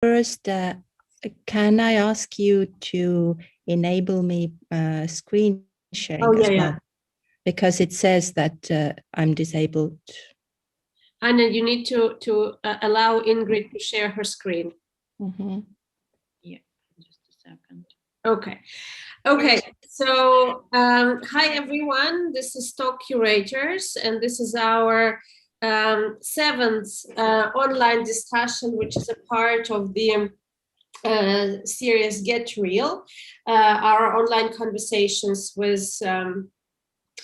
first, can I ask you to enable me screen sharing as well? Because it says that I'm disabled. Anna, you need to allow Ingrid to share her screen. Mm-hmm. Yeah, just a second. Okay. Okay, so hi everyone, this is Talk Curators, and this is our seventh online discussion, which is a part of the series Get Real, our online conversations with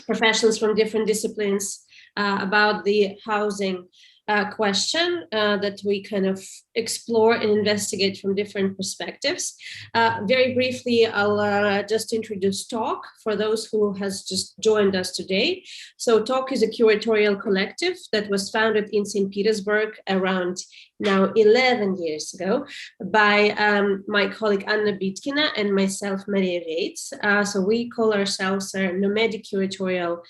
professionals from different disciplines about the housing question that we kind of explore and investigate from different perspectives. Very briefly, I'll just introduce Talk for those who has just joined us today. So Talk is a curatorial collective that was founded in St. Petersburg around now 11 years ago by my colleague Anna Bitkina and myself, Maria Reitz. So we call ourselves a nomadic curatorial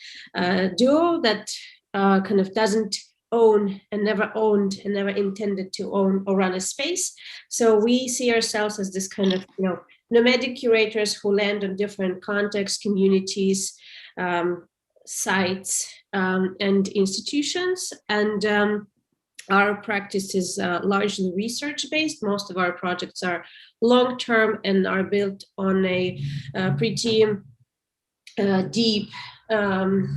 duo that kind of doesn't own and never owned and never intended to own or run a space. So we see ourselves as this kind of, nomadic curators who land on different contexts, communities, sites, and institutions. And our practice is largely research-based. Most of our projects are long-term and are built on a pretty deep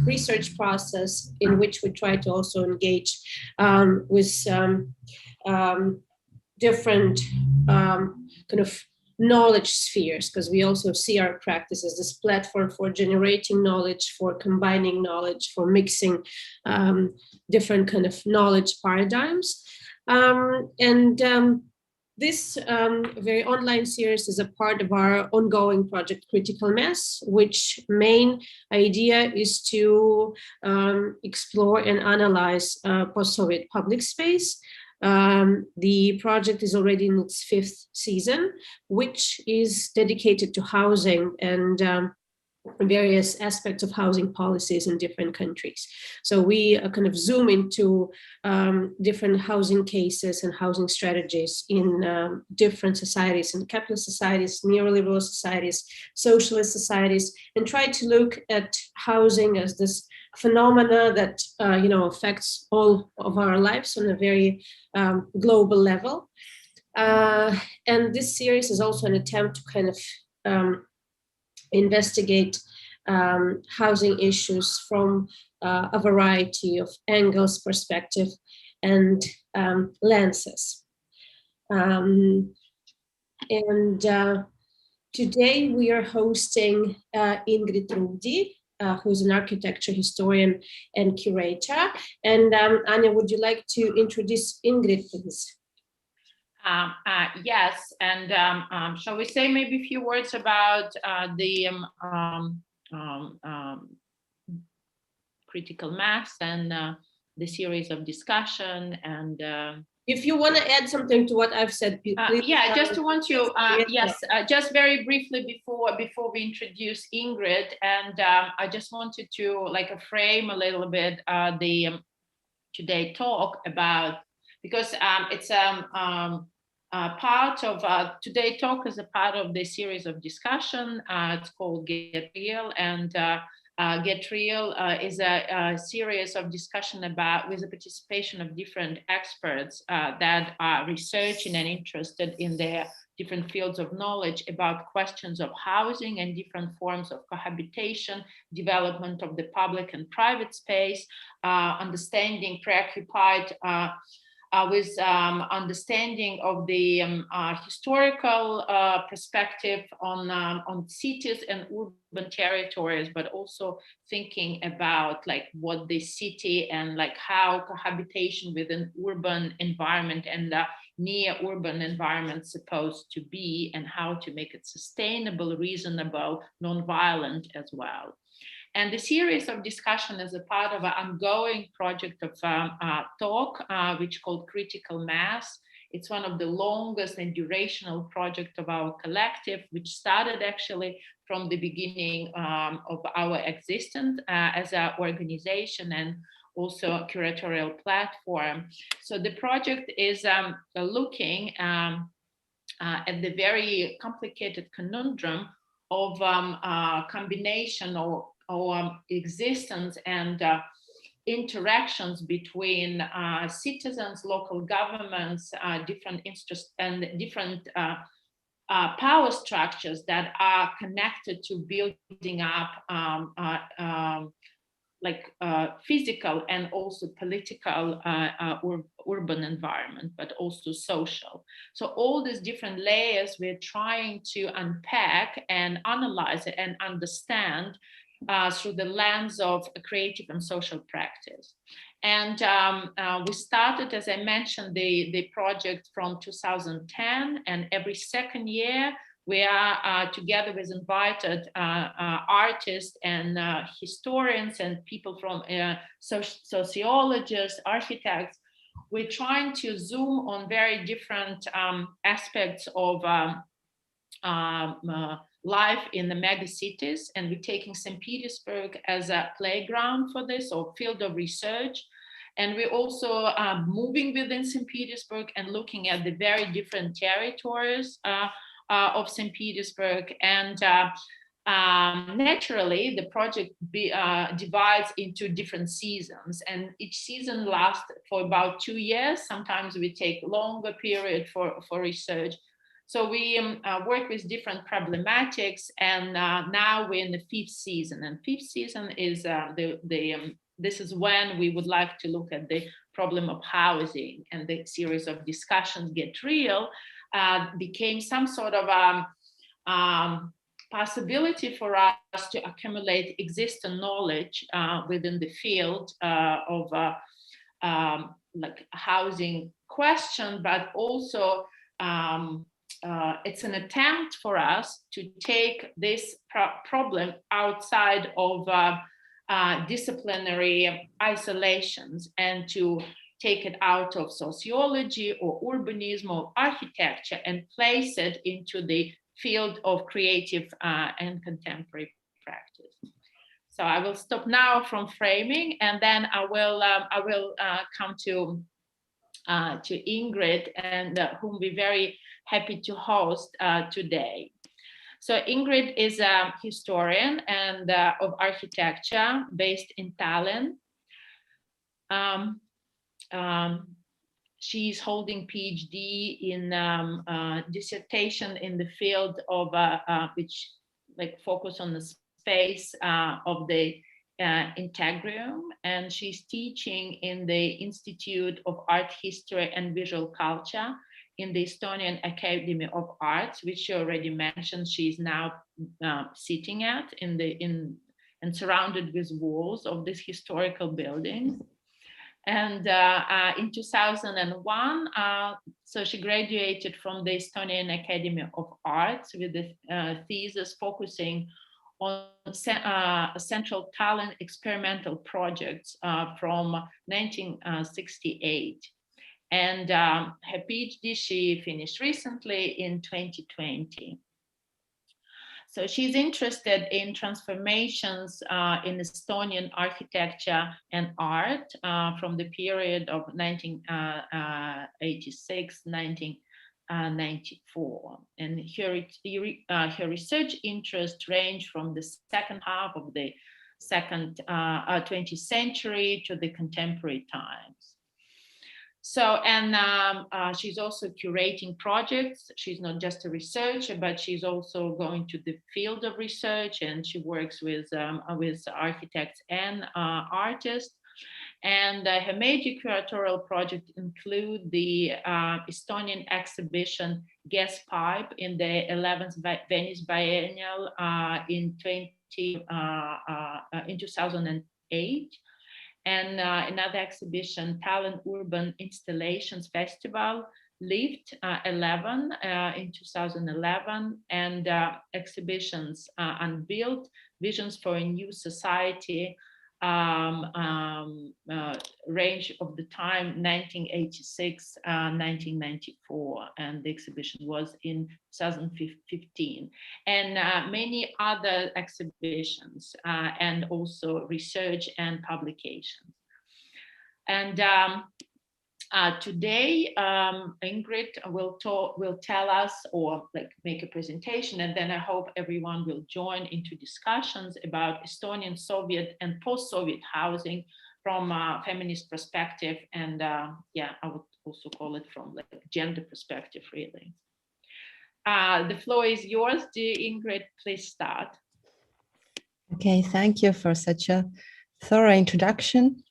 research process in which we try to also engage with different kind of knowledge spheres, because we also see our practice as this platform for generating knowledge, for combining knowledge, for mixing different kind of knowledge paradigms. This very online series is a part of our ongoing project Critical Mass, which main idea is to explore and analyze post-Soviet public space. The project is already in its 5th season, which is dedicated to housing and various aspects of housing policies in different countries. So we kind of zoom into different housing cases and housing strategies in different societies, in capitalist societies, neoliberal societies, socialist societies, and try to look at housing as this phenomena that affects all of our lives on a very global level. And this series is also an attempt to kind of investigate housing issues from a variety of angles, perspective, and lenses. Today we are hosting Ingrid Ruudi, who's an architecture historian and curator. And Anya, would you like to introduce Ingrid, please? Yes, and shall we say maybe a few words about the critical mass and the series of discussion, and if you want to add something to what I've said, please. Yeah, just want to just very briefly before we introduce Ingrid, and I just wanted to frame a little bit the today talk about, because it's part of today talk is a part of the series of discussion. It's called Get Real, and Get Real is a series of discussion about with the participation of different experts that are researching and interested in their different fields of knowledge about questions of housing and different forms of cohabitation, development of the public and private space, understanding preoccupied with understanding of the historical perspective on cities and urban territories, but also thinking about what the city and how cohabitation within urban environment and near urban environment supposed to be, and how to make it sustainable, reasonable, non-violent as well. And the series of discussion is a part of an ongoing project of talk, which called Critical Mass. It's one of the longest and durational project of our collective, which started actually from the beginning of our existence as an organization and also a curatorial platform. So the project is looking at the very complicated conundrum of combination or existence and interactions between citizens, local governments, different interests and different power structures that are connected to building up physical and also political urban environment, but also social. So all these different layers we're trying to unpack and analyze and understand through the lens of a creative and social practice. And we started, as I mentioned, the project from 2010, and every second year we are together with invited artists and historians and people from sociologists, architects. We're trying to zoom on very different aspects of life in the megacities, and we're taking St. Petersburg as a playground for this, or field of research. And we're also moving within St. Petersburg and looking at the very different territories of St. Petersburg. And naturally, the project divides into different seasons, and each season lasts for about 2 years. Sometimes we take longer period for research. So we work with different problematics, and now we're in the 5th season. And 5th season is this is when we would like to look at the problem of housing, and the series of discussions Get Real became some sort of possibility for us to accumulate existing knowledge within the field of housing question, but also it's an attempt for us to take this problem outside of disciplinary isolations and to take it out of sociology or urbanism or architecture and place it into the field of creative and contemporary practice. So I will stop now from framing, and then I will come to Ingrid, and whom we're very happy to host today. So Ingrid is a historian and of architecture based in Tallinn. She's holding PhD in dissertation in the field of which focus on the space of the Integrium, and she's teaching in the Institute of Art History and Visual Culture in the Estonian Academy of Arts, which she already mentioned. She's now sitting at and surrounded with walls of these historical buildings. And in 2001, so she graduated from the Estonian Academy of Arts with a thesis focusing on Central Tallinn experimental projects from 1968. And her PhD she finished recently in 2020. So she's interested in transformations in Estonian architecture and art from the period of 1986, 1994. And her research interests range from the second half of the 20th century to the contemporary times. So, and she's also curating projects. She's not just a researcher, but she's also going to the field of research, and she works with architects and artists. And her major curatorial projects include the Estonian exhibition Gas Pipe in the 11th Venice Biennial in 2008. And another exhibition, Tallinn Urban Installations Festival, Lift 11 in 2011, and exhibitions Unbuilt, Visions for a New Society, range of the time 1986, 1994, and the exhibition was in 2015, and many other exhibitions and also research and publications. And Today, Ingrid will tell us or like make a presentation, and then I hope everyone will join into discussions about Estonian Soviet and post-Soviet housing from a feminist perspective, and yeah, I would also call it from like gender perspective, really. The floor is yours, dear Ingrid. Please start. Okay, thank you for such a thorough introduction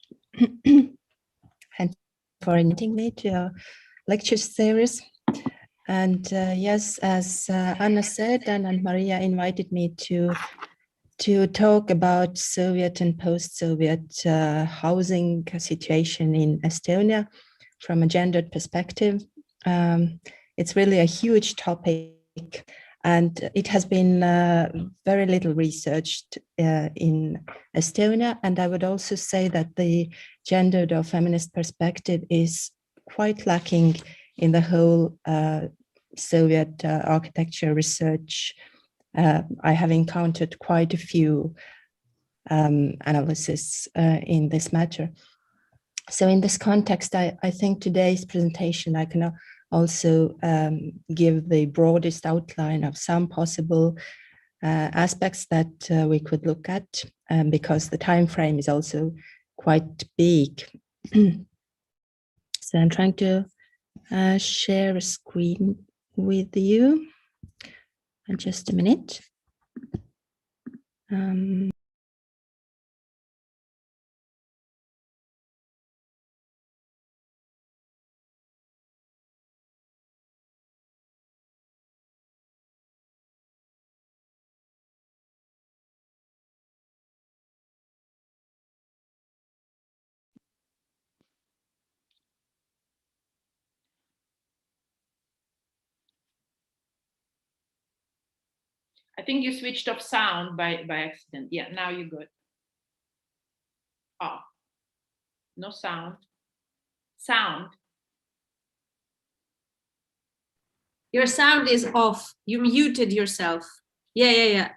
and for inviting me to your lecture series. And yes, as Anna said, and Maria invited me to talk about Soviet and post-Soviet housing situation in Estonia from a gendered perspective. It's really a huge topic, and it has been very little researched in Estonia. And I would also say that the gendered or feminist perspective is quite lacking in the whole Soviet architecture research. I have encountered quite a few analyses in this matter. So in this context, I think today's presentation, I can also give the broadest outline of some possible aspects that we could look at, because the time frame is also quite big. So I'm trying to share a screen with you. In just a minute. I think you switched off sound by accident. Yeah, now you're good. Oh, no sound. Sound. Your sound is off. You muted yourself. Yeah.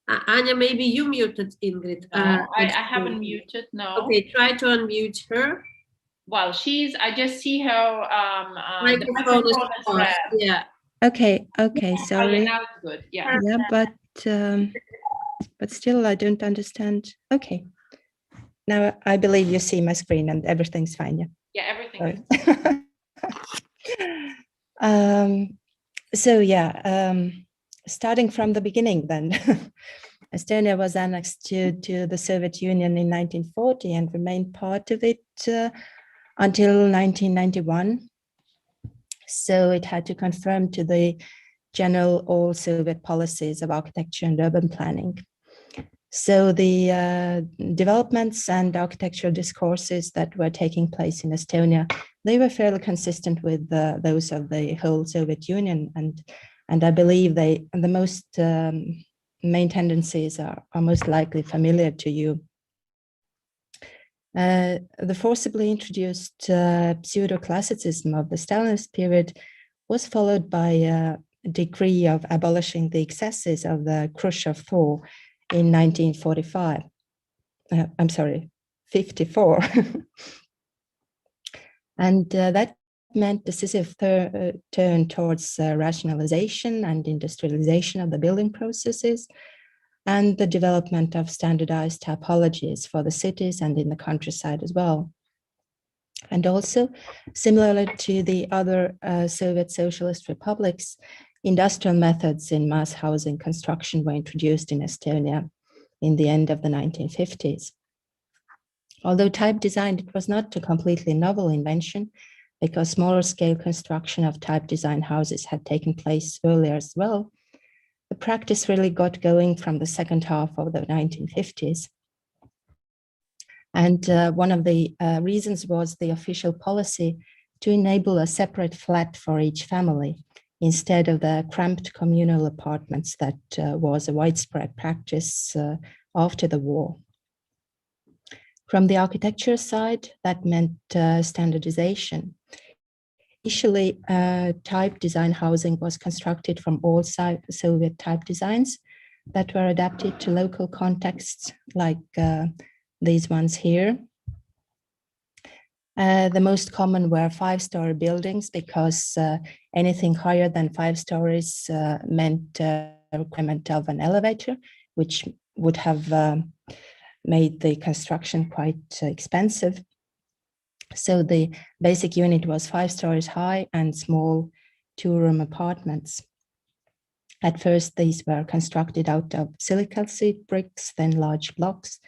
Anya, maybe you muted Ingrid. No, I haven't muted, no. Okay, try to unmute her. Well, I just see her microphone is off. Yeah. Okay, sorry. Now it's good, yeah. Yeah, but still I don't understand. Okay. Now I believe you see my screen and everything's fine, yeah? Yeah, everything is So yeah, starting from the beginning then. Estonia was annexed to the Soviet Union in 1940 and remained part of it until 1991. So it had to conform to the general all-Soviet policies of architecture and urban planning. So the developments and architectural discourses that were taking place in Estonia, they were fairly consistent with those of the whole Soviet Union, and I believe the most main tendencies are most likely familiar to you. The forcibly introduced pseudo-classicism of the Stalinist period was followed by a decree of abolishing the excesses of the Khruchchev thaw in 1945. I'm sorry, 54. And that meant decisive turn towards rationalization and industrialization of the building processes, and the development of standardized typologies for the cities and in the countryside as well. And also, similarly to the other Soviet socialist republics, industrial methods in mass housing construction were introduced in Estonia in the end of the 1950s. Although type design, it was not a completely novel invention, because smaller scale construction of type design houses had taken place earlier as well. The practice really got going from the second half of the 1950s. And one of the reasons was the official policy to enable a separate flat for each family, instead of the cramped communal apartments that was a widespread practice after the war. From the architecture side, that meant standardization. Initially, type design housing was constructed from all Soviet type designs that were adapted to local contexts like these ones here. The most common were 5-story buildings because anything higher than 5 stories meant requirement of an elevator, which would have made the construction quite expensive. So the basic unit was 5 stories high and small 2-room apartments. At first, these were constructed out of silicate bricks, then large blocks,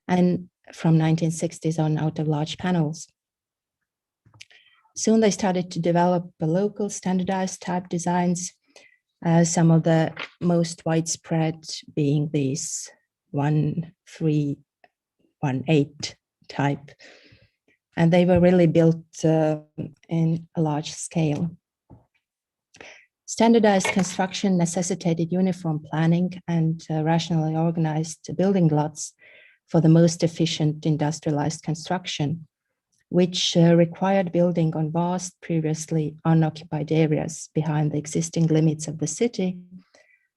and from 1960s on out of large panels. Soon they started to develop local standardized type designs, some of the most widespread being these 1-3-1-8 type. And they were really built in a large scale. Standardized construction necessitated uniform planning and rationally organized building lots for the most efficient industrialized construction, which required building on vast, previously unoccupied areas behind the existing limits of the city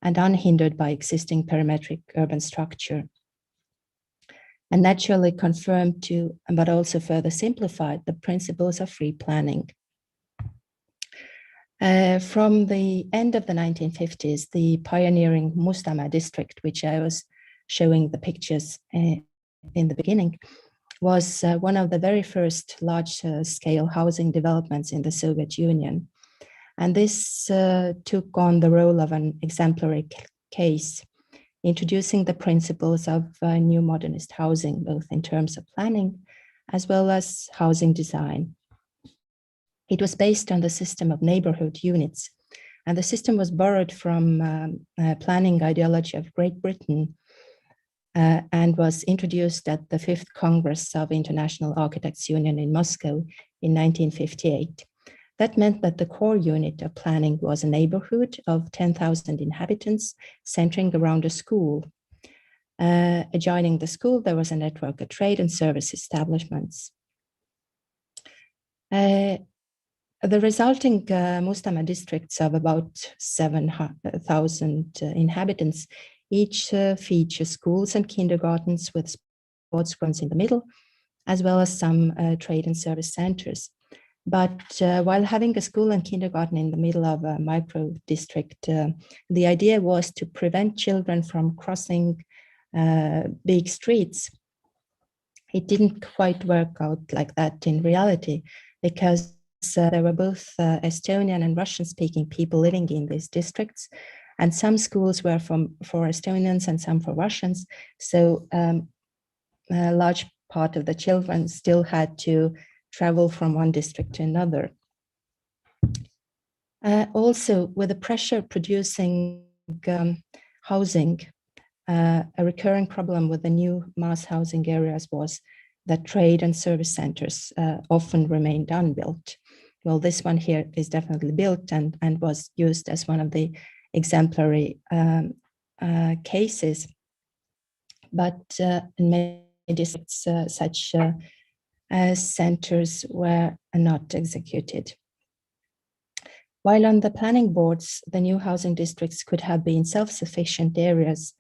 and unhindered by existing parametric urban structure. And naturally confirmed to, but also further simplified, the principles of free planning. From the end of the 1950s, the pioneering Mustama District, which I was showing the pictures in the beginning, was one of the very first large-scale housing developments in the Soviet Union. And this took on the role of an exemplary case, introducing the principles of new modernist housing, both in terms of planning as well as housing design. It was based on the system of neighborhood units, and the system was borrowed from planning ideology of Great Britain and was introduced at the 5th Congress of International Architects Union in Moscow in 1958. That meant that the core unit of planning was a neighborhood of 10,000 inhabitants centering around a school. Adjoining the school, there was a network of trade and service establishments. The resulting Mustama districts of about 7,000 inhabitants each feature schools and kindergartens with sports grounds in the middle, as well as some trade and service centers. But while having a school and kindergarten in the middle of a micro district, the idea was to prevent children from crossing big streets. It didn't quite work out like that in reality, because there were both Estonian and Russian-speaking people living in these districts, and some schools were for Estonians and some for Russians. So a large part of the children still had to travel from one district to another. Also, with the pressure producing housing, a recurring problem with the new mass housing areas was that trade and service centers often remained unbuilt. Well, this one here is definitely built and was used as one of the exemplary cases. But in many districts, such centers were not executed. While on the planning boards, the new housing districts could have been self-sufficient areas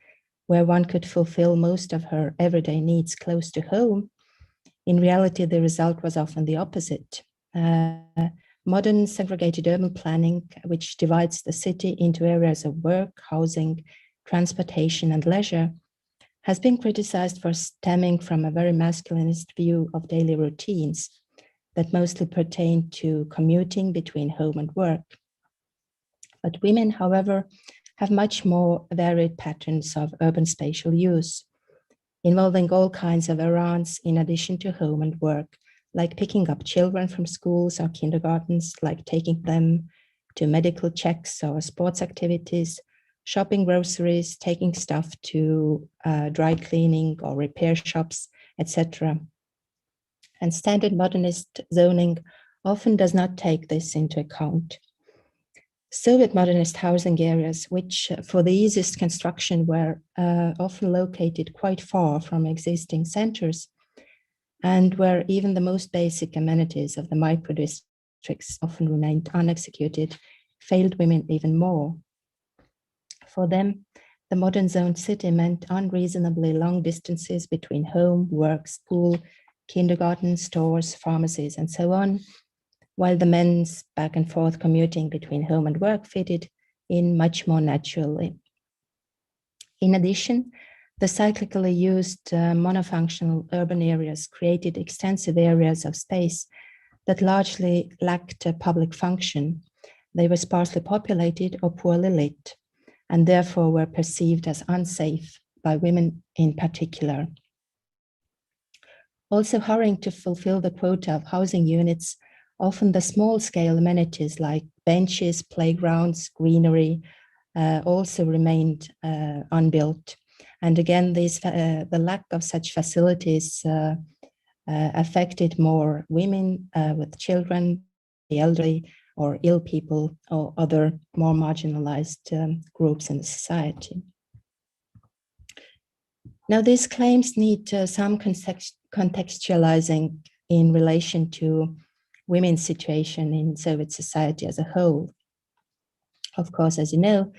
where one could fulfill most of her everyday needs close to home, in reality, the result was often the opposite. Modern segregated urban planning, which divides the city into areas of work, housing, transportation, and leisure, has been criticized for stemming from a very masculinist view of daily routines that mostly pertain to commuting between home and work. But women, however, have much more varied patterns of urban spatial use, involving all kinds of errands in addition to home and work, like picking up children from schools or kindergartens, like taking them to medical checks or sports activities, shopping groceries, taking stuff to dry cleaning or repair shops, etc. And standard modernist zoning often does not take this into account. Soviet modernist housing areas, which for the easiest construction were often located quite far from existing centers, and where even the most basic amenities of the micro-districts often remained unexecuted, failed women even more. For them, the modern zoned city meant unreasonably long distances between home, work, school, kindergarten, stores, pharmacies, and so on, while the men's back and forth commuting between home and work fitted in much more naturally. In addition, the cyclically used monofunctional urban areas created extensive areas of space that largely lacked a public function. They were sparsely populated or poorly lit, and therefore were perceived as unsafe by women in particular. Also hurrying to fulfill the quota of housing units, often the small-scale amenities like benches, playgrounds, greenery also remained unbuilt. And again, the lack of such facilities affected more women with children, the elderly, or ill people, or other more marginalized groups in the society. Now, these claims need some contextualizing in relation to women's situation in Soviet society as a whole. Of course, as you know,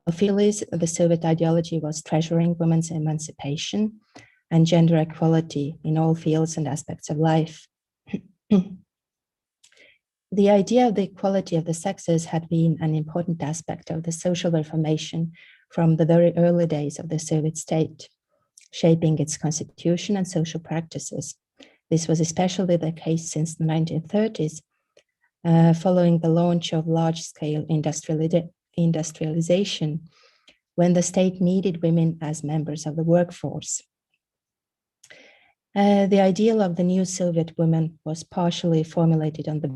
officially, the Soviet ideology was treasuring women's emancipation and gender equality in all fields and aspects of life. The idea of the equality of the sexes had been an important aspect of the social reformation from the very early days of the Soviet state, shaping its constitution and social practices. This was especially the case since the 1930s, following the launch of large-scale industrialization, when the state needed women as members of the workforce. The ideal of the new Soviet woman was partially formulated on the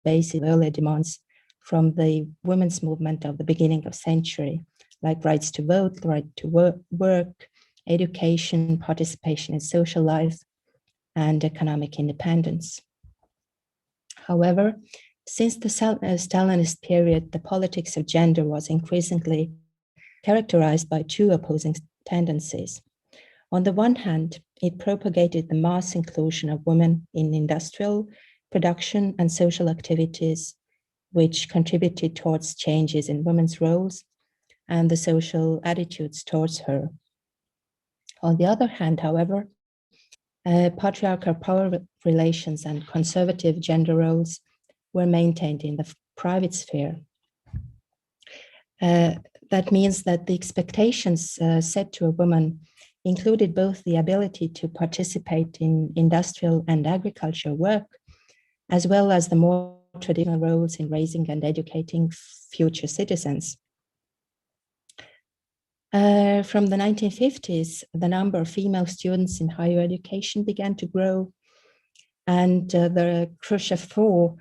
basis of earlier demands from the women's movement of the beginning of century, like rights to vote, right to work, education, participation in social life, and economic independence. However, since the Stalinist period, the politics of gender was increasingly characterized by two opposing tendencies. On the one hand, it propagated the mass inclusion of women in industrial production and social activities, which contributed towards changes in women's roles and the social attitudes towards her. On the other hand, however, patriarchal power relations and conservative gender roles were maintained in the private sphere. That means that the expectations set to a woman included both the ability to participate in industrial and agricultural work, as well as the more traditional roles in raising and educating future citizens. From the 1950s, the number of female students in higher education began to grow, and the Khruchchev thaw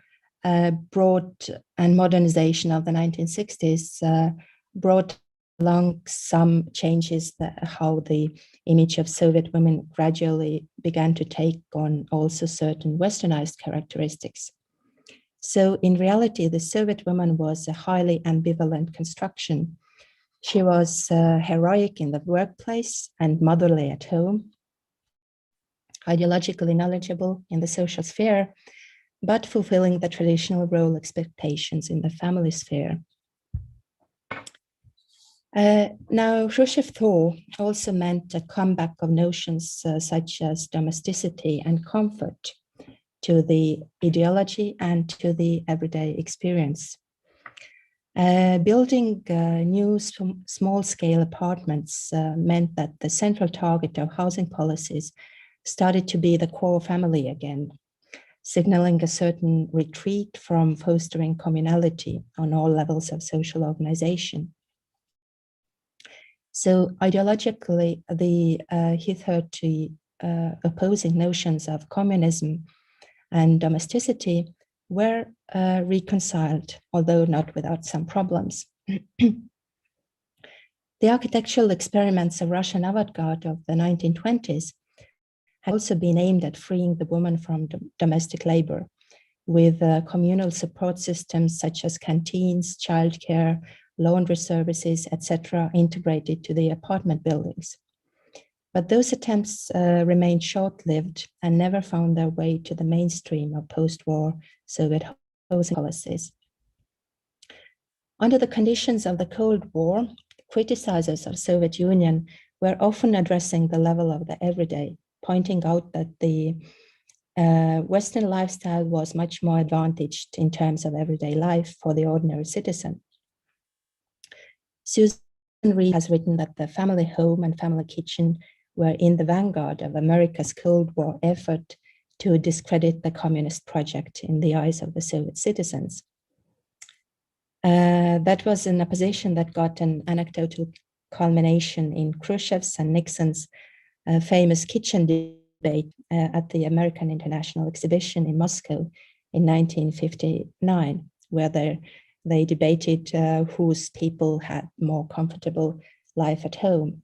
brought, and modernization of the 1960s brought along some changes that how the image of Soviet women gradually began to take on also certain westernized characteristics. So in reality, the Soviet woman was a highly ambivalent construction. She was heroic in the workplace and motherly at home, ideologically knowledgeable in the social sphere, but fulfilling the traditional role expectations in the family sphere. Now, Khrushchev thaw also meant a comeback of notions such as domesticity and comfort to the ideology and to the everyday experience. Building new small-scale apartments meant that the central target of housing policies started to be the core family again, signaling a certain retreat from fostering communality on all levels of social organization. So ideologically, the hitherto opposing notions of communism and domesticity were reconciled, although not without some problems. The architectural experiments of Russian avant-garde of the 1920s had also been aimed at freeing the woman from domestic labor, with communal support systems such as canteens, childcare, laundry services, etc., integrated to the apartment buildings. But those attempts remained short-lived and never found their way to the mainstream of post-war Soviet housing policies. Under the conditions of the Cold War, criticizers of Soviet Union were often addressing the level of the everyday, pointing out that the Western lifestyle was much more advantaged in terms of everyday life for the ordinary citizen. Susan Reed has written that the family home and family kitchen were in the vanguard of America's Cold War effort to discredit the communist project in the eyes of the Soviet citizens. That was an opposition that got an anecdotal culmination in Khrushchev's and Nixon's famous kitchen debate at the American International Exhibition in Moscow in 1959, where they debated whose people had more comfortable life at home.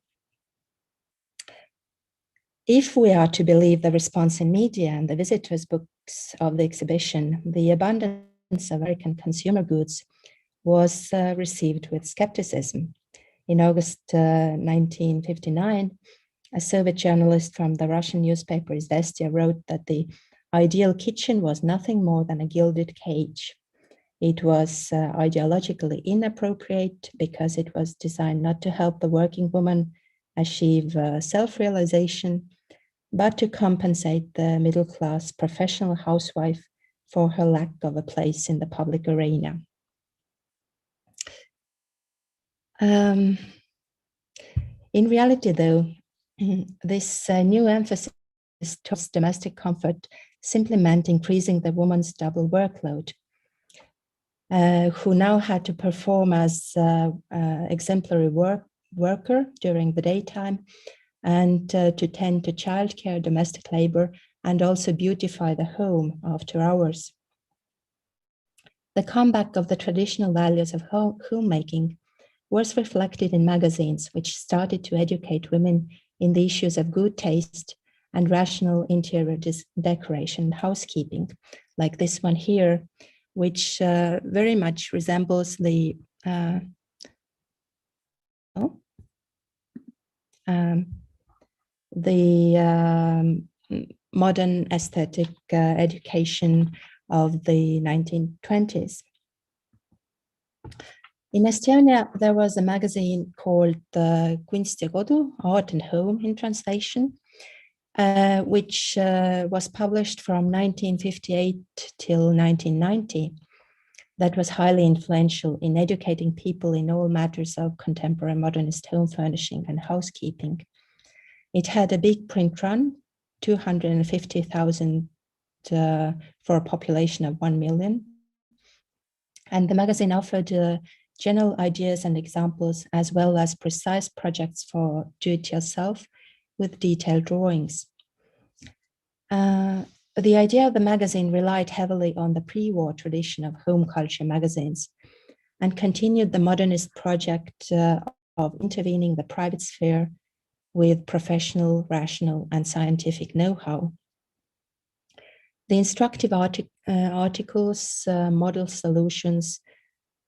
If we are to believe the response in media and the visitors' books of the exhibition, the abundance of American consumer goods was received with skepticism. In August 1959, a Soviet journalist from the Russian newspaper Izvestia wrote that the ideal kitchen was nothing more than a gilded cage. It was ideologically inappropriate because it was designed not to help the working woman achieve self-realization, but to compensate the middle-class professional housewife for her lack of a place in the public arena. In reality, though, this new emphasis towards domestic comfort simply meant increasing the woman's double workload, who now had to perform as exemplary worker during the daytime and to tend to childcare, domestic labor, and also beautify the home after hours. The comeback of the traditional values of homemaking was reflected in magazines, which started to educate women in the issues of good taste and rational interior decoration and housekeeping, like this one here, which very much resembles the modern aesthetic education of the 1920s. In Estonia, there was a magazine called Kunst ja Kodu, Art and Home in translation, which was published from 1958 till 1990. That was highly influential in educating people in all matters of contemporary modernist home furnishing and housekeeping. It had a big print run, 250,000 for a population of 1 million. And the magazine offered general ideas and examples, as well as precise projects for do-it-yourself with detailed drawings. The idea of the magazine relied heavily on the pre-war tradition of home culture magazines and continued the modernist project of intervening the private sphere with professional, rational, and scientific know-how. The instructive articles, model solutions,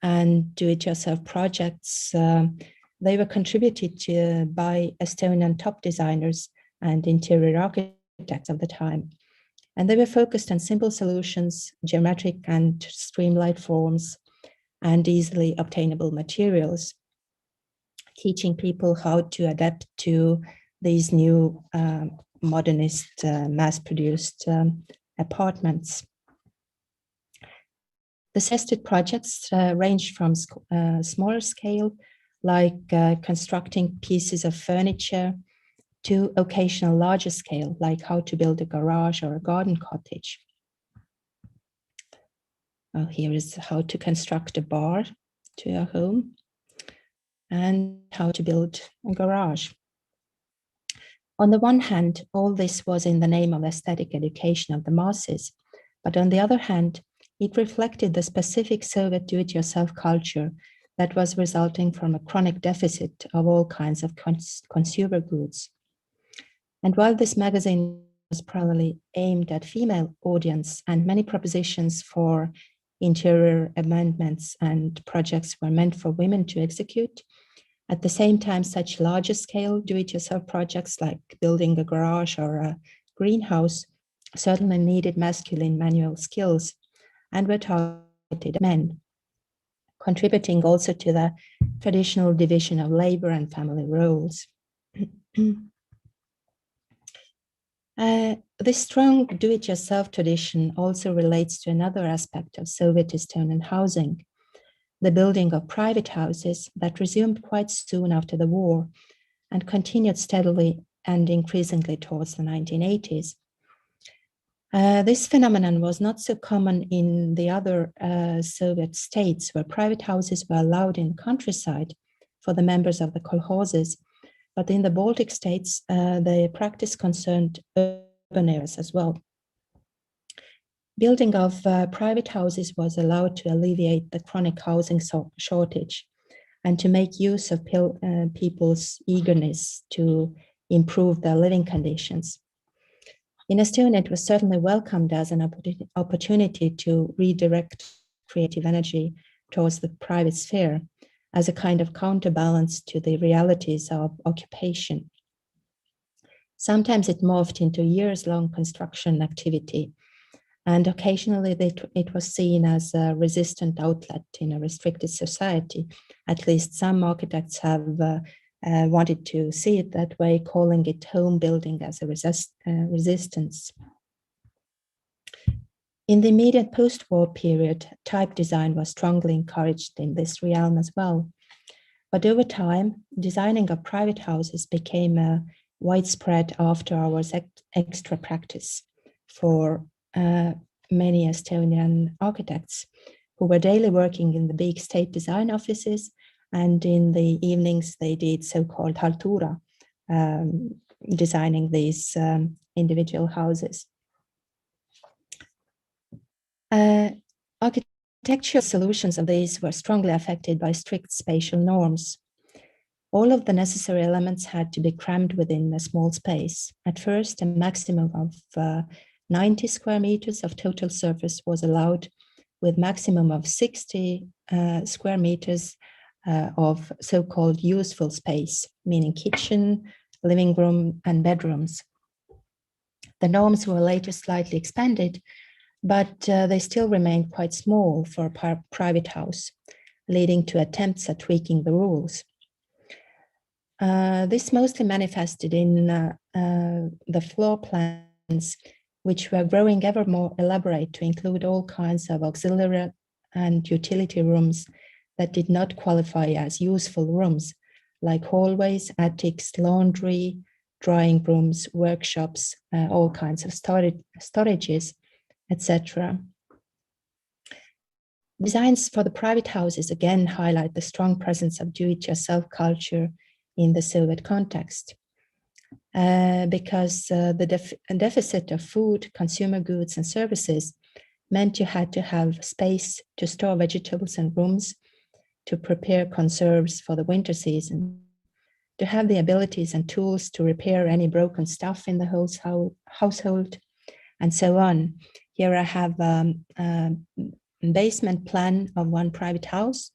and do-it-yourself projects, they were contributed to by Estonian top designers and interior architects of the time. And they were focused on simple solutions, geometric and streamlined forms, and easily obtainable materials, teaching people how to adapt to these new modernist mass-produced apartments. The tested projects range from smaller scale, like constructing pieces of furniture, to occasional larger scale, like how to build a garage or a garden cottage. Well, here is how to construct a bar to your home and how to build a garage. On the one hand, all this was in the name of aesthetic education of the masses, but on the other hand, it reflected the specific Soviet do-it-yourself culture that was resulting from a chronic deficit of all kinds of consumer goods. And while this magazine was primarily aimed at female audience and many propositions for interior amendments and projects were meant for women to execute, at the same time, such larger scale do-it-yourself projects like building a garage or a greenhouse certainly needed masculine manual skills and were targeted at men. contributing also to the traditional division of labor and family roles. This strong do-it-yourself tradition also relates to another aspect of Soviet Estonian housing, the building of private houses that resumed quite soon after the war and continued steadily and increasingly towards the 1980s. This phenomenon was not so common in the other Soviet states, where private houses were allowed in the countryside for the members of the kolkhozes, but in the Baltic states, the practice concerned urban areas as well. Building of private houses was allowed to alleviate the chronic housing shortage and to make use of people's eagerness to improve their living conditions. In Estonia, it was certainly welcomed as an opportunity to redirect creative energy towards the private sphere as a kind of counterbalance to the realities of occupation. Sometimes it morphed into years-long construction activity, and occasionally it was seen as a resistant outlet in a restricted society. At least some architects have wanted to see it that way, calling it home building as a resistance. In the immediate post-war period, type design was strongly encouraged in this realm as well. But over time, designing of private houses became a widespread after-hours extra practice for many Estonian architects who were daily working in the big state design offices, and in the evenings they did so-called haltura, designing these individual houses. Architectural solutions of these were strongly affected by strict spatial norms. All of the necessary elements had to be crammed within a small space. At first, a maximum of 90 square meters of total surface was allowed, with maximum of 60 square meters of so-called useful space, meaning kitchen, living room, and bedrooms. The norms were later slightly expanded, but they still remained quite small for a private house, leading to attempts at tweaking the rules. This mostly manifested in the floor plans, which were growing ever more elaborate to include all kinds of auxiliary and utility rooms that did not qualify as useful rooms, like hallways, attics, laundry, drying rooms, workshops, all kinds of storages, etc. Designs for the private houses again highlight the strong presence of do-it-yourself culture in the Soviet context, because the deficit of food, consumer goods, and services meant you had to have space to store vegetables and rooms to prepare conserves for the winter season, to have the abilities and tools to repair any broken stuff in the household, and so on. Here I have a basement plan of one private house,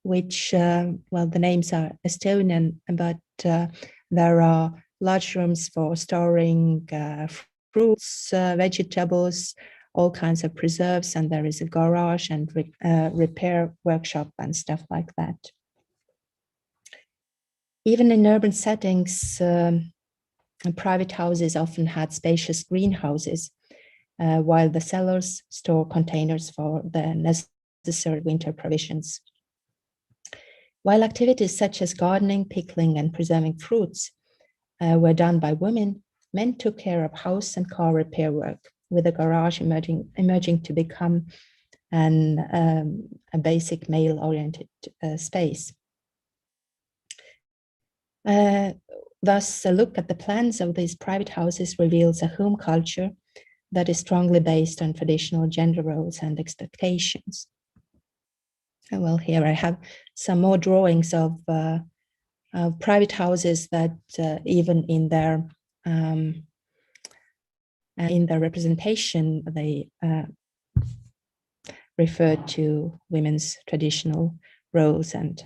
which, well, the names are Estonian, but there are large rooms for storing fruits, vegetables, all kinds of preserves, and there is a garage and repair workshop and stuff like that. Even in urban settings, private houses often had spacious greenhouses, while the cellars store containers for the necessary winter provisions. While activities such as gardening, pickling, and preserving fruits were done by women, men took care of house and car repair work, with a garage emerging to become a basic male-oriented space. Thus, a look at the plans of these private houses reveals a home culture that is strongly based on traditional gender roles and expectations. Well, here I have some more drawings of private houses that even in their representation, they refer to women's traditional roles and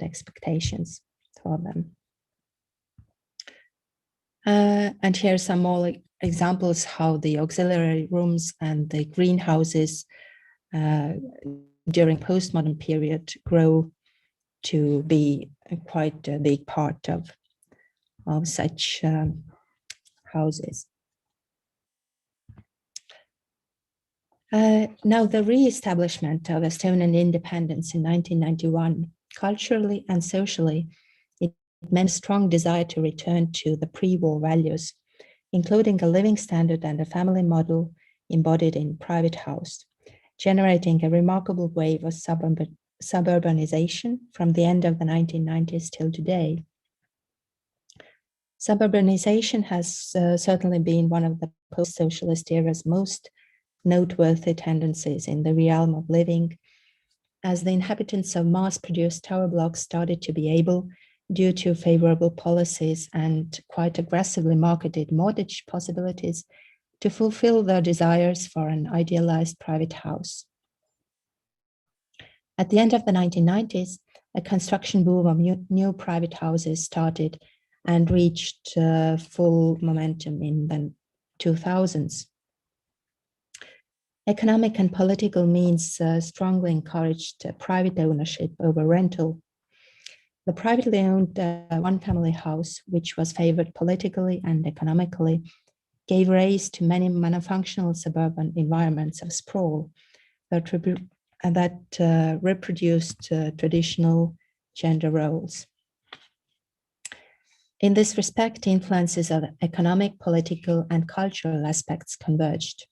expectations for them. And here are some more examples how the auxiliary rooms and the greenhouses during postmodern period grow to be quite a big part of such houses. Now, the re-establishment of Estonian independence in 1991, culturally and socially, it meant a strong desire to return to the pre-war values, including a living standard and a family model embodied in private house, generating a remarkable wave of suburbanization from the end of the 1990s till today. Suburbanization has certainly been one of the post-socialist era's most noteworthy tendencies in the realm of living, as the inhabitants of mass-produced tower blocks started to be able, due to favorable policies and quite aggressively marketed mortgage possibilities, to fulfill their desires for an idealized private house. At the end of the 1990s, a construction boom of new private houses started and reached full momentum in the 2000s. Economic and political means strongly encouraged private ownership over rental. The privately owned one-family house, which was favored politically and economically, gave rise to many monofunctional suburban environments of sprawl that reproduced traditional gender roles. In this respect, influences of economic, political, and cultural aspects converged.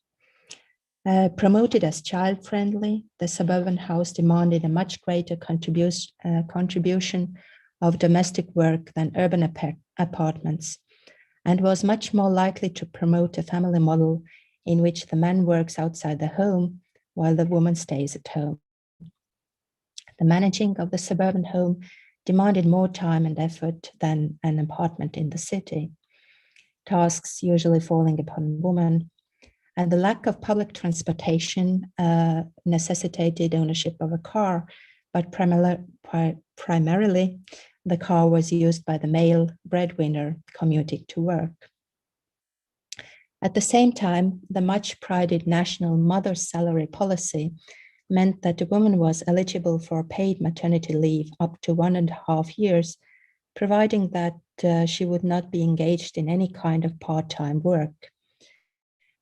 Promoted as child-friendly, the suburban house demanded a much greater contribution of domestic work than urban apartments, and was much more likely to promote a family model in which the man works outside the home while the woman stays at home. The managing of the suburban home demanded more time and effort than an apartment in the city, tasks usually falling upon women, and the lack of public transportation necessitated ownership of a car, but primarily the car was used by the male breadwinner commuting to work. At the same time, the much prided national mother's salary policy meant that a woman was eligible for paid maternity leave up to 1.5 years, providing that she would not be engaged in any kind of part-time work.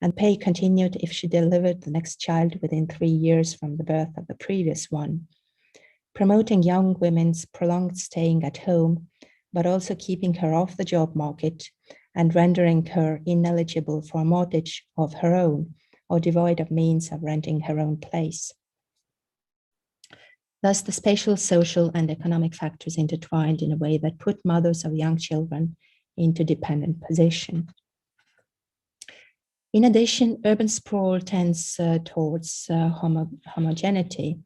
And pay continued if she delivered the next child within 3 years from the birth of the previous one, promoting young women's prolonged staying at home, but also keeping her off the job market and rendering her ineligible for a mortgage of her own or devoid of means of renting her own place. Thus, the spatial, social, and economic factors intertwined in a way that put mothers of young children into dependent position. In addition, urban sprawl tends towards homogeneity,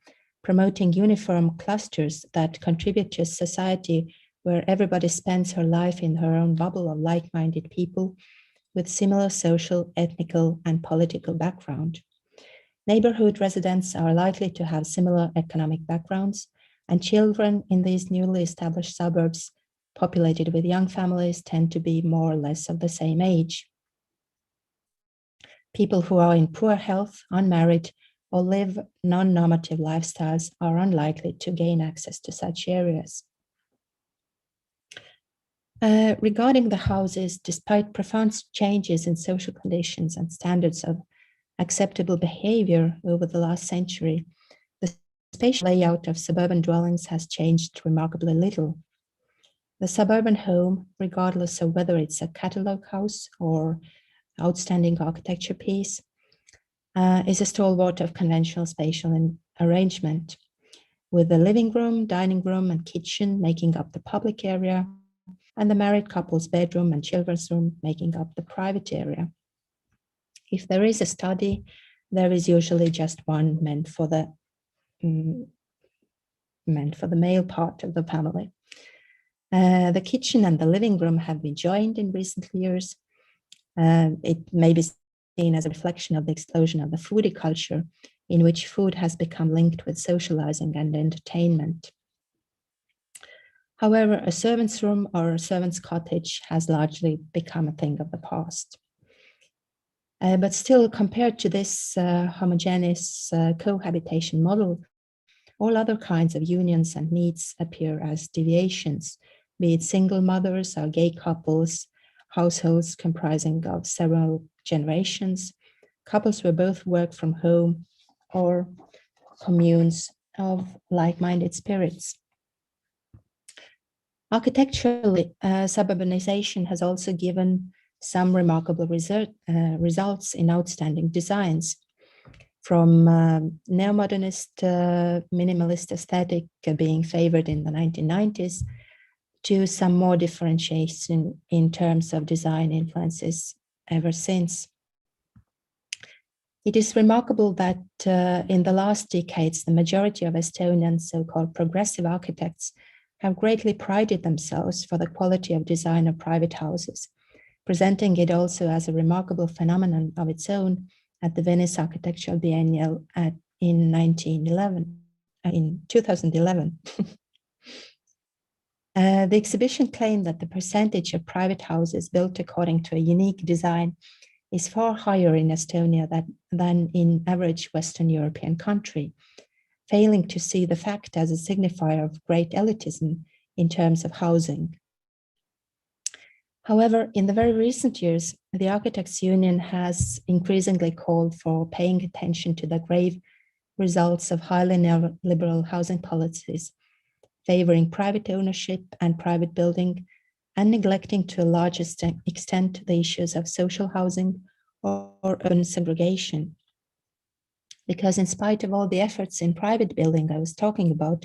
promoting uniform clusters that contribute to a society where everybody spends her life in her own bubble of like-minded people with similar social, ethnical, and political background. Neighborhood residents are likely to have similar economic backgrounds, and children in these newly established suburbs populated with young families tend to be more or less of the same age. People who are in poor health, unmarried, or live non-normative lifestyles are unlikely to gain access to such areas. Regarding the houses, despite profound changes in social conditions and standards of acceptable behavior over the last century, the spatial layout of suburban dwellings has changed remarkably little. The suburban home, regardless of whether it's a catalogue house or outstanding architecture piece, is a stalwart of conventional spatial arrangement, with the living room, dining room, and kitchen making up the public area, and the married couple's bedroom and children's room making up the private area. If there is a study, there is usually just one meant for the male part of the family. The kitchen and the living room have been joined in recent years. It may be seen as a reflection of the explosion of the foodie culture, in which food has become linked with socializing and entertainment. However, a servant's room or a servant's cottage has largely become a thing of the past. But still, compared to this homogeneous cohabitation model, all other kinds of unions and needs appear as deviations, be it single mothers or gay couples, households comprising of several generations, couples who both work from home, or communes of like-minded spirits. Architecturally, suburbanization has also given some remarkable results in outstanding designs, from neo-modernist minimalist aesthetic being favored in the 1990s to some more differentiation in terms of design influences ever since. It is remarkable that in the last decades, the majority of Estonian so-called progressive architects have greatly prided themselves for the quality of design of private houses, presenting it also as a remarkable phenomenon of its own at the Venice Architectural Biennial in 2011. The exhibition claimed that the percentage of private houses built according to a unique design is far higher in Estonia than in average Western European country, failing to see the fact as a signifier of great elitism in terms of housing. However, in the very recent years, the Architects Union has increasingly called for paying attention to the grave results of highly neoliberal housing policies, favoring private ownership and private building, and neglecting to a large extent the issues of social housing or urban segregation. Because in spite of all the efforts in private building I was talking about,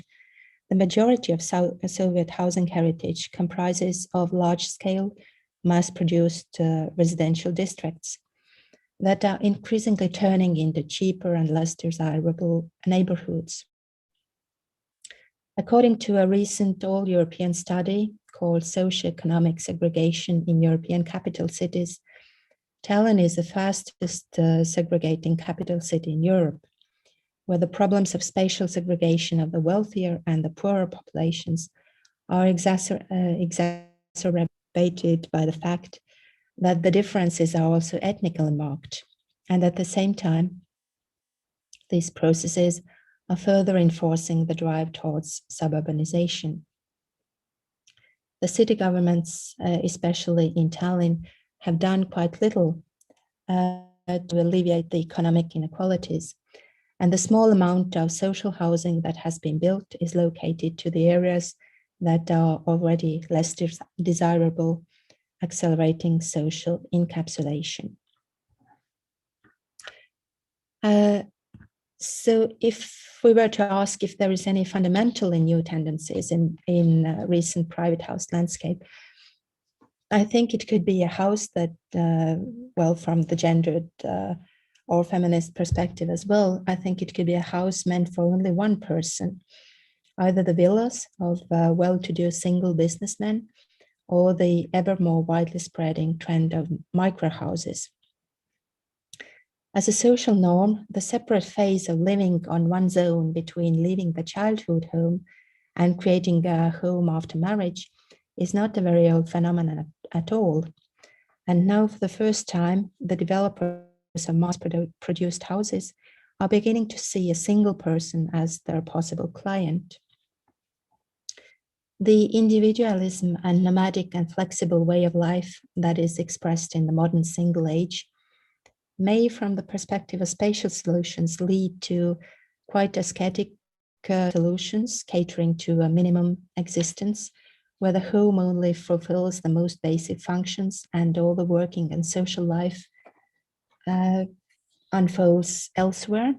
the majority of Soviet housing heritage comprises of large-scale, mass-produced residential districts that are increasingly turning into cheaper and less desirable neighborhoods. According to a recent all-European study called Socioeconomic Segregation in European Capital Cities, Tallinn is the fastest segregating capital city in Europe, where the problems of spatial segregation of the wealthier and the poorer populations are exacerbated by the fact that the differences are also ethnically marked, and at the same time, these processes are further enforcing the drive towards suburbanization. The city governments, especially in Tallinn, have done quite little to alleviate the economic inequalities, and the small amount of social housing that has been built is located to the areas that are already less desirable, accelerating social encapsulation. So if we were to ask if there is any fundamentally new tendencies in recent private house landscape, I think it could be a house that, well, from the gendered or feminist perspective as well, I think it could be a house meant for only one person, either the villas of well-to-do single businessmen or the ever more widely spreading trend of micro houses. As a social norm, the separate phase of living on one's own between leaving the childhood home and creating a home after marriage is not a very old phenomenon at all. And now, for the first time, the developers of mass-produced houses are beginning to see a single person as their possible client. The individualism and nomadic and flexible way of life that is expressed in the modern single age may, from the perspective of spatial solutions, lead to quite ascetic solutions catering to a minimum existence, where the home only fulfills the most basic functions and all the working and social life unfolds elsewhere.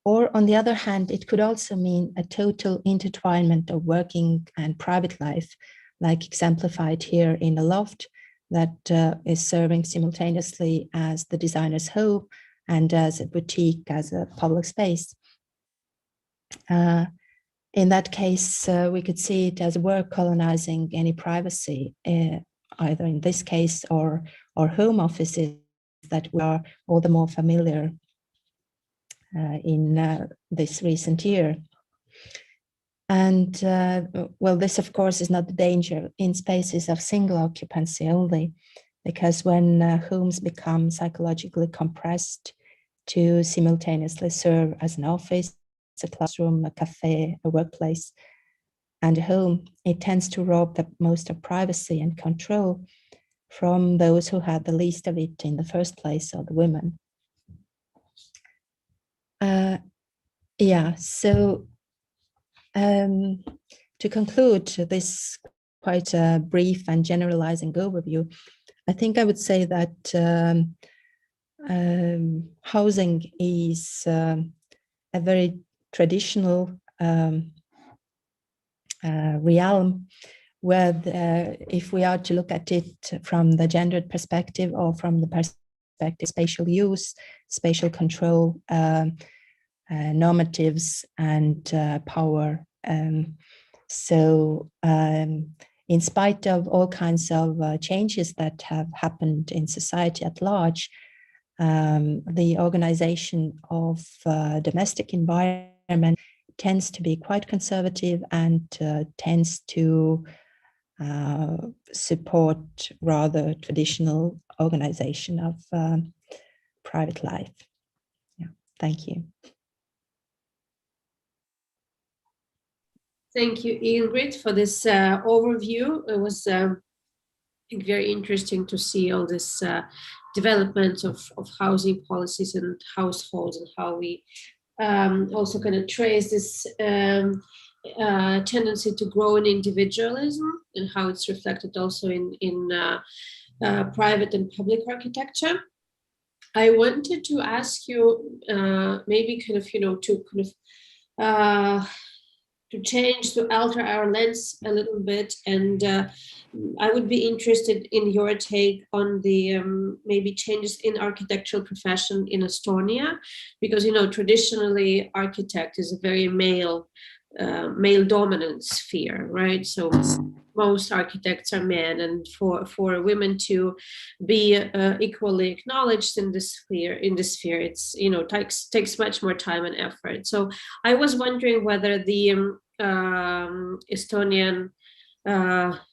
Or on the other hand, it could also mean a total intertwinement of working and private life, like exemplified here in a loft that is serving simultaneously as the designer's home and as a boutique, as a public space. In that case, we could see it as work colonizing any privacy, either in this case or home offices that we are all the more familiar in this recent year. And well, this of course is not the danger in spaces of single occupancy only, because when homes become psychologically compressed to simultaneously serve as an office, a classroom, a cafe, a workplace, and a home, it tends to rob the most of privacy and control from those who had the least of it in the first place, or the women. So to conclude this quite a brief and generalizing overview, I think I would say that housing is a very traditional realm, where if we are to look at it from the gendered perspective or from the perspective of spatial use, spatial control, normatives, and power. In spite of all kinds of changes that have happened in society at large, the organization of domestic environment tends to be quite conservative and tends to support rather traditional organization of private life. Yeah, thank you. Thank you, Ingrid, for this overview. It was very interesting to see all this development of housing policies and households, and how we also kind of trace this tendency to grow in individualism, and how it's reflected also in private and public architecture. I wanted to ask you maybe kind of, to change, to alter our lens a little bit, and I would be interested in your take on the maybe changes in architectural profession in Estonia, because traditionally architect is a very male dominant sphere, right? So most architects are men, and for women to be equally acknowledged in this sphere, it's takes much more time and effort. So I was wondering whether the Estonian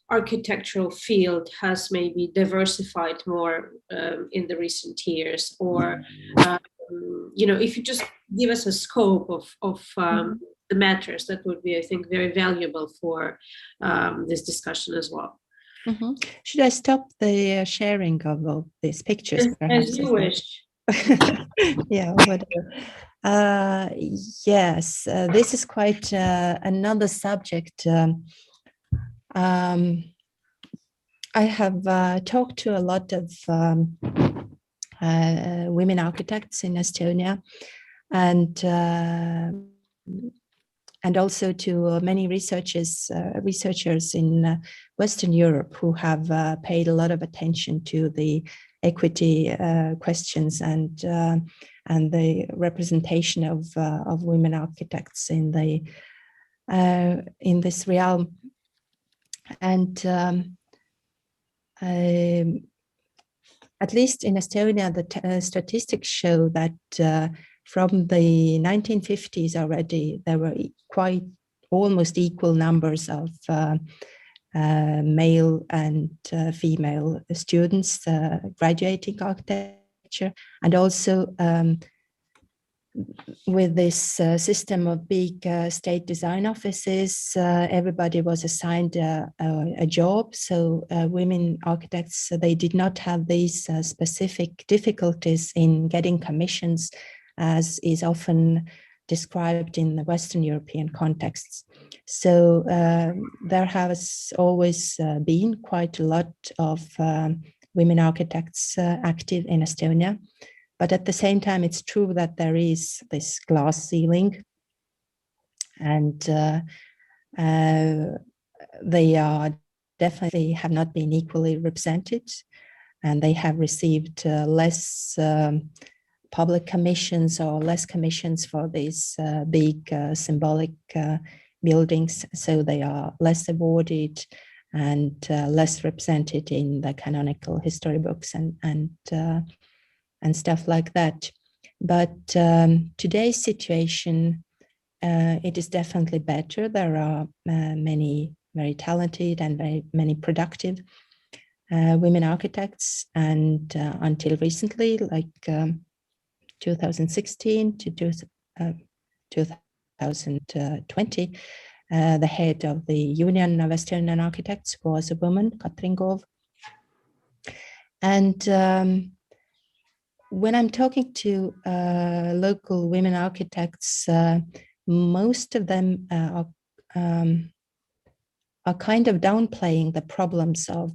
architectural field has maybe diversified more in the recent years, or if you just give us a scope of the matters, that would be, I think, very valuable for this discussion as well. Mm-hmm. Should I stop the sharing of all these pictures? As you wish. Yeah, whatever. Yes, this is quite another subject. I have talked to a lot of women architects in Estonia, and also to many researchers in Western Europe who have paid a lot of attention to the equity questions and the representation of women architects in this realm. And at least in Estonia, the statistics show that from the 1950s already, there were quite almost equal numbers of male and female students graduating architecture, and also with this system of big state design offices, everybody was assigned a job. So women architects, they did not have these specific difficulties in getting commissions, as is often described in the Western European contexts. So there has always been quite a lot of women architects active in Estonia. But at the same time, it's true that there is this glass ceiling, and they are definitely have not been equally represented, and they have received less public commissions or less commissions for these big symbolic buildings. So they are less awarded and less represented in the canonical history books and stuff like that. But today's situation, it is definitely better. There are many very talented and very many productive women architects, and until recently, like 2016 to 2020, the head of the Union of Estonian Architects was a woman, Katrin Gov. And when I'm talking to local women architects, most of them are kind of downplaying the problems of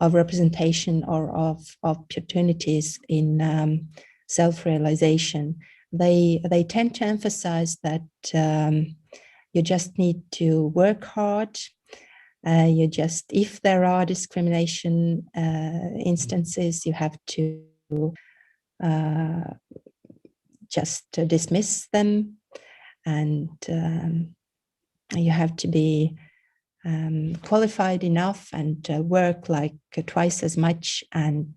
representation or of opportunities in self-realization. They tend to emphasize that you just need to work hard. If there are discrimination instances, you have to just dismiss them, and you have to be qualified enough and work like twice as much, and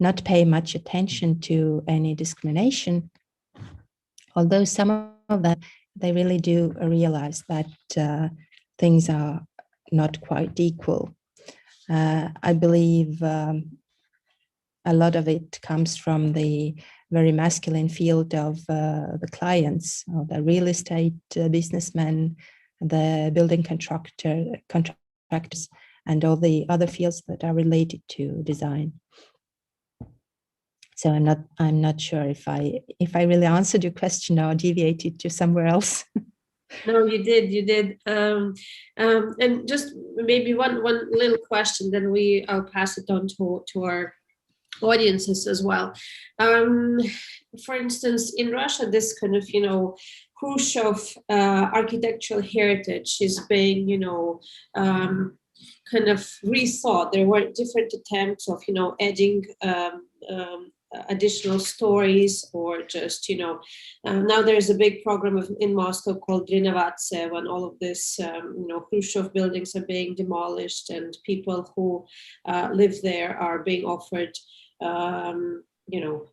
not pay much attention to any discrimination. Although some of them, they really do realize that things are not quite equal. I believe a lot of it comes from the very masculine field of the clients, or the real estate businessmen, the building contractors, and all the other fields that are related to design. So I'm not sure if I really answered your question or deviated to somewhere else. No, you did. And just maybe one little question, then I'll pass it on to our audiences as well. For instance, in Russia, this kind of, Khruchchev architectural heritage is being, kind of rethought. There were different attempts of, adding additional stories, or just, now there's a big program in Moscow called Renovatsia, when all of this, Khrushchev buildings are being demolished, and people who live there are being offered,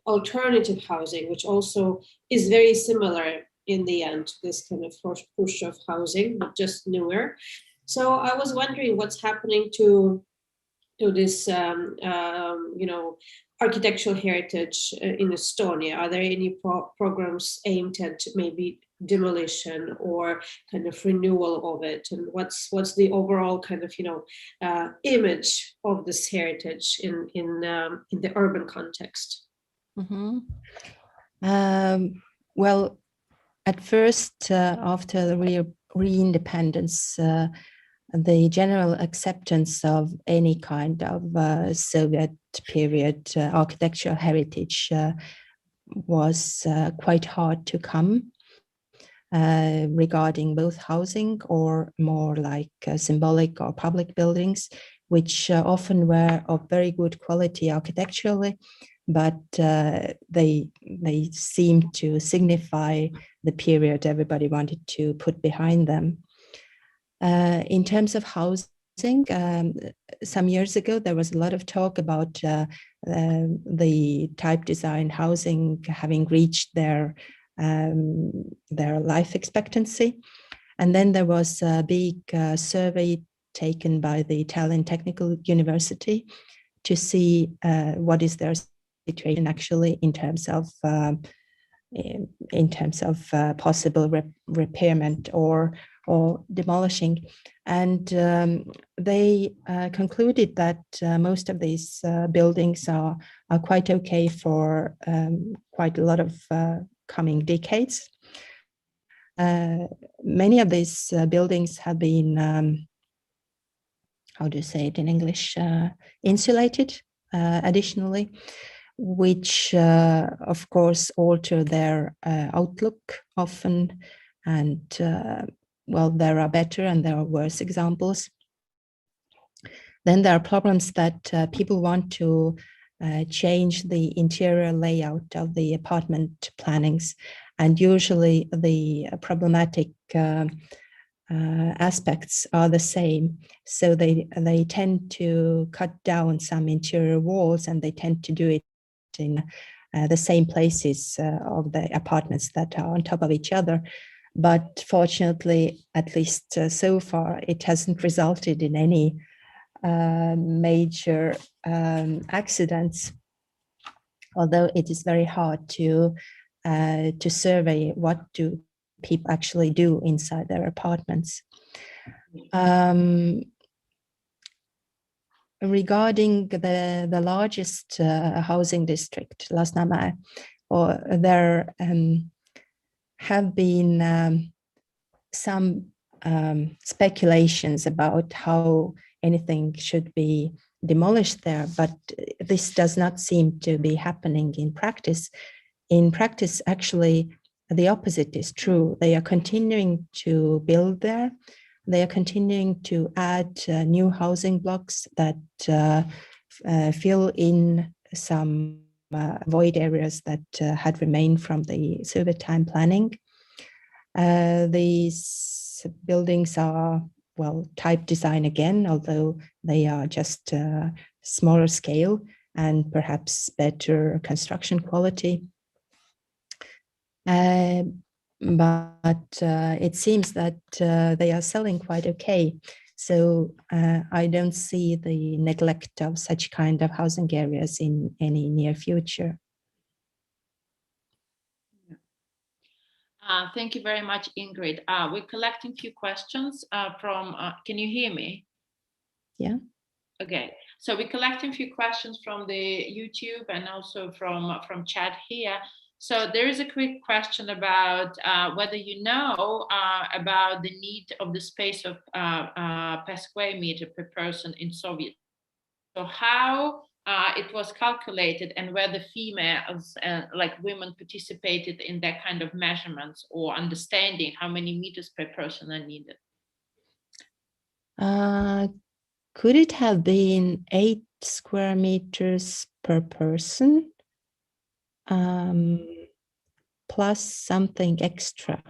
alternative housing, which also is very similar in the end to this kind of Khrushchev housing, but just newer. So I was wondering what's happening to this, architectural heritage in Estonia. Are there any programs aimed at maybe demolition or kind of renewal of it? And what's the overall kind of, image of this heritage in the urban context? Mm-hmm. Well, at first, after the re-independence, the general acceptance of any kind of Soviet period architectural heritage was quite hard to come, regarding both housing or more like symbolic or public buildings, which often were of very good quality architecturally, but they seemed to signify the period everybody wanted to put behind them. In terms of housing, some years ago, there was a lot of talk about the type design housing having reached their life expectancy. And then there was a big survey taken by the Italian Technical University to see what is their situation actually in terms of possible repairment or demolishing. And they concluded that most of these buildings are quite okay for quite a lot of coming decades. Many of these buildings have been, how do you say it in English, insulated additionally, which of course alter their outlook often. And well, there are better and there are worse examples. Then there are problems that people want to change the interior layout of the apartment plannings, and usually the problematic aspects are the same. So they tend to cut down some interior walls, and they tend to do it in the same places of the apartments that are on top of each other. But fortunately, at least so far, it hasn't resulted in any major accidents, although it is very hard to survey what do people actually do inside their apartments. Regarding the largest housing district, Lasnamäe, or there have been some speculations about how anything should be demolished there, but this does not seem to be happening in practice. In practice, actually, the opposite is true. They are continuing to build there. They are continuing to add new housing blocks that fill in some void areas that had remained from the Soviet time planning. These buildings are, well, type design again, although they are just smaller scale and perhaps better construction quality. But it seems that they are selling quite okay. So I don't see the neglect of such kind of housing areas in any near future. Thank you very much, Ingrid. We're collecting a few questions from, can you hear me? Yeah. Okay, so we're collecting a few questions from the YouTube and also from chat here. So there is a quick question about whether you know about the need of the space of per square meter per person in Soviet. So how it was calculated and whether females, like women, participated in that kind of measurements or understanding how many meters per person are needed. Could it have been 8 square meters per person? Plus something extra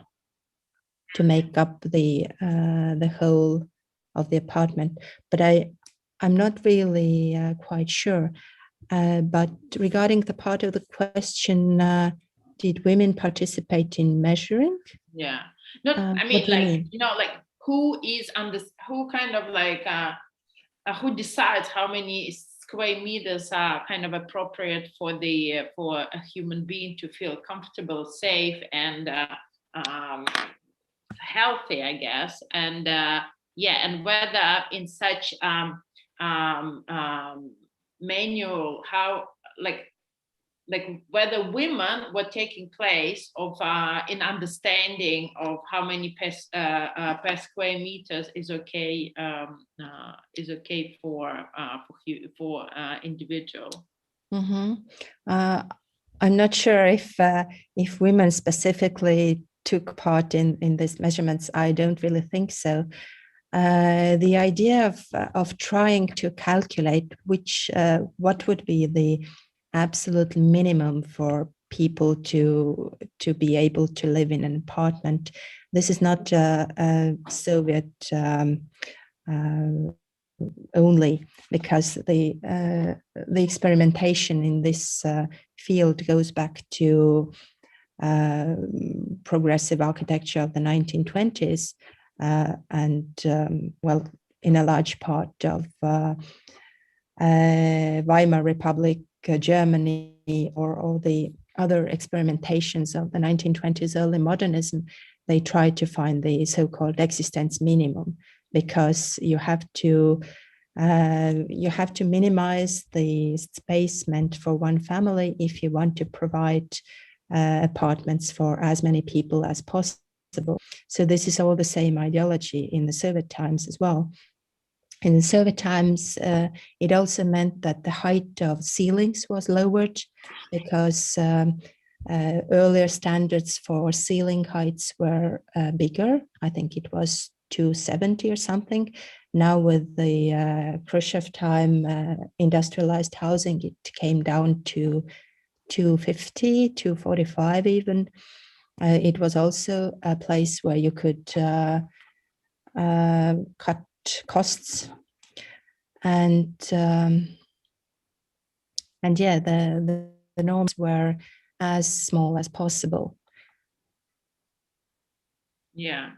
to make up the whole of the apartment, but I'm not really quite sure. But regarding the part of the question, did women participate in measuring? Yeah, no, I mean, like, you know, like who kind of like who decides how many square meters are kind of appropriate for a human being to feel comfortable, safe, and healthy, I guess. And yeah, and whether in such manual, how like whether women were taking place of in understanding of how many per square meters is okay for individual. Mm-hmm. I'm not sure if women specifically took part in these measurements. I don't really think so. The idea of trying to calculate what would be the absolute minimum for people to be able to live in an apartment. This is not a Soviet only, because the experimentation in this field goes back to progressive architecture of the 1920s and well, in a large part of Weimar Republic, Germany, or the other experimentations of the 1920s, early modernism. They try to find the so-called existence minimum, because you have to minimize the space meant for one family if you want to provide apartments for as many people as possible. So this is all the same ideology in the Soviet times as well. In the Soviet times, it also meant that the height of ceilings was lowered, because earlier standards for ceiling heights were bigger. I think it was 270 or something. Now with the Khruchchev time industrialized housing, it came down to 250, 245 even. It was also a place where you could cut costs, and yeah, the norms were as small as possible. Yeah,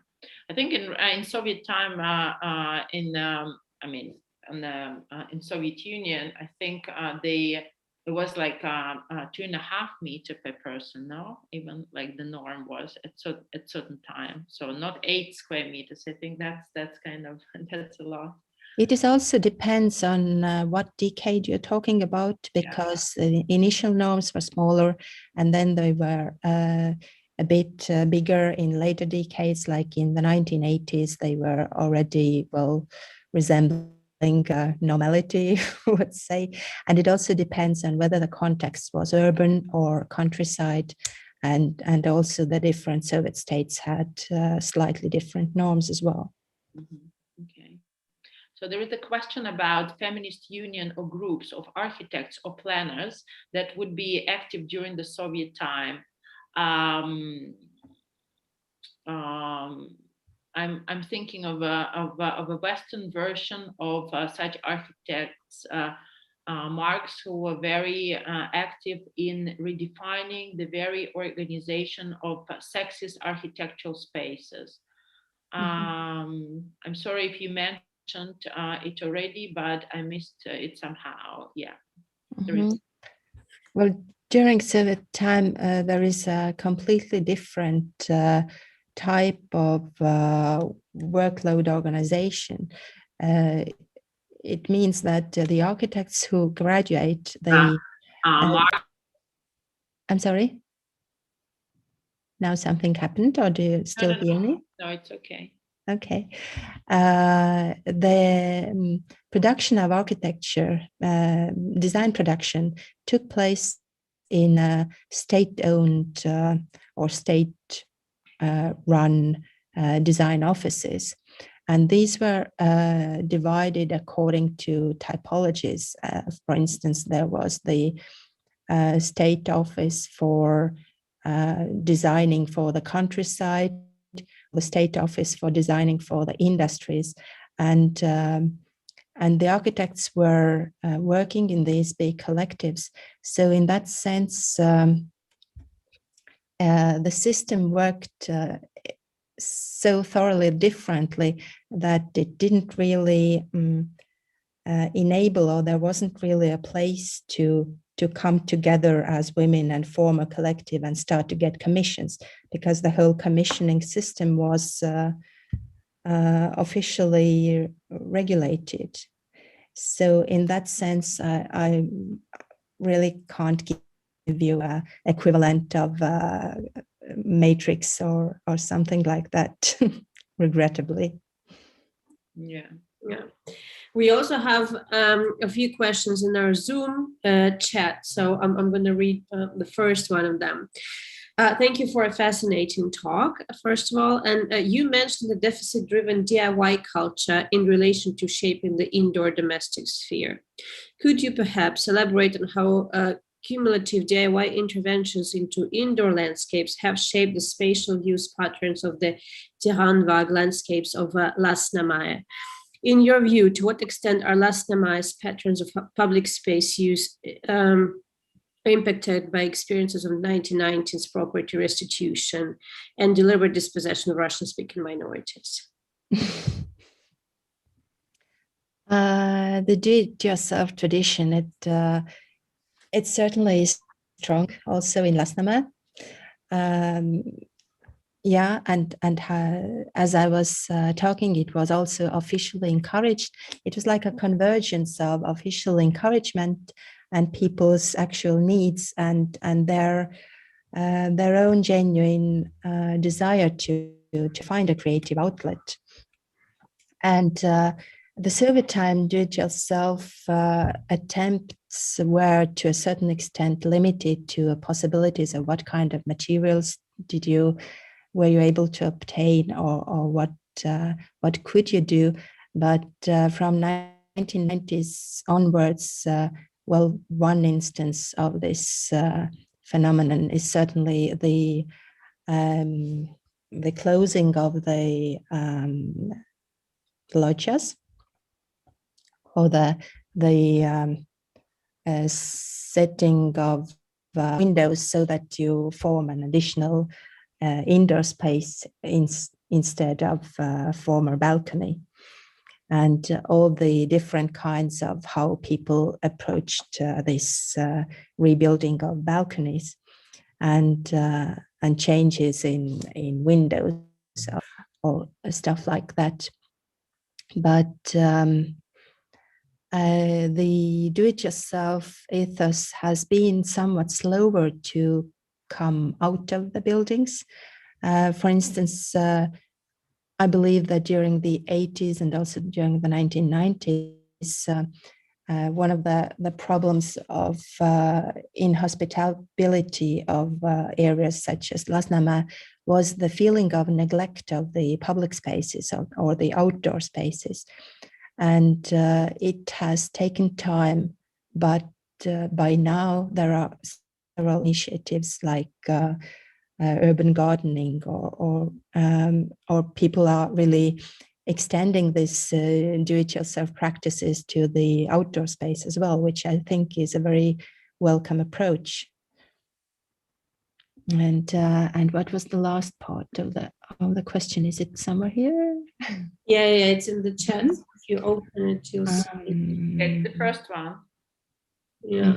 I think in Soviet time, I mean, in Soviet Union, I think it was like 2.5 meters per person. No, even like the norm was at certain time. So not 8 square meters. I think that's kind of that's a lot. It is also depends on what decade you're talking about, because the initial norms were smaller, and then they were a bit bigger in later decades, like in the 1980s. They were already, well, resembling normality, I would say. And it also depends on whether the context was urban or countryside, and also the different Soviet states had slightly different norms as well. Mm-hmm. Okay. So there is a question about feminist union or groups of architects or planners that would be active during the Soviet time. I'm thinking of a Western version of such architects, Marx, who were very active in redefining the very organization of sexist architectural spaces. I'm sorry if you mentioned it already, but I missed it somehow. Yeah. Mm-hmm. Well, during Soviet time, there is a completely different type of workload organization. It means that the architects who graduate, they... I'm sorry? Now something happened, or do you still hear me? No, it's okay. Okay. The production of architecture, design production, took place in state-owned or state-run design offices. And these were divided according to typologies. For instance, there was the state office for designing for the countryside, the state office for designing for the industries, and the architects were working in these big collectives. So in that sense, the system worked so thoroughly differently that it didn't really enable, or there wasn't really a place to come together as women and form a collective and start to get commissions, because the whole commissioning system was officially regulated. So in that sense, I really can't give you an equivalent of matrix or something like that, regrettably. Yeah. We also have a few questions in our Zoom chat, so I'm going to read the first one of them. Thank you for a fascinating talk, first of all. And you mentioned the deficit-driven DIY culture in relation to shaping the indoor domestic sphere. Could you perhaps elaborate on how cumulative DIY interventions into indoor landscapes have shaped the spatial use patterns of the Tiranvag landscapes of Lasnamäe? In your view, to what extent are Lasnamäe's patterns of public space use impacted by experiences of 1990s property restitution and deliberate dispossession of Russian-speaking minorities? The do-it-yourself tradition, it certainly is strong also in Lasnamäe. Yeah, and as I was talking, it was also officially encouraged. It was like a convergence of official encouragement and people's actual needs and their own genuine desire to find a creative outlet. And the Soviet time do-it-yourself attempts were to a certain extent limited to possibilities of what kind of materials were you able to obtain, or what could you do. But from 1990s onwards, well, one instance of this phenomenon is certainly the closing of the lodges, or the setting of windows so that you form an additional indoor space instead of a former balcony. and all the different kinds of how people approached this rebuilding of balconies and changes in windows or stuff like that. But the do-it-yourself ethos has been somewhat slower to come out of the buildings. For instance, I believe that during the 80s and also during the 1990s, one of the problems of inhospitability of areas such as Lasnamäe was the feeling of neglect of the public spaces or the outdoor spaces. And it has taken time, but by now there are several initiatives like urban gardening, or people are really extending this do-it-yourself practices to the outdoor space as well, which I think is a very welcome approach. And what was the last part of the question? Is it somewhere here? Yeah, it's in the chat. If you open it, you'll see it. It's the first one. Yeah,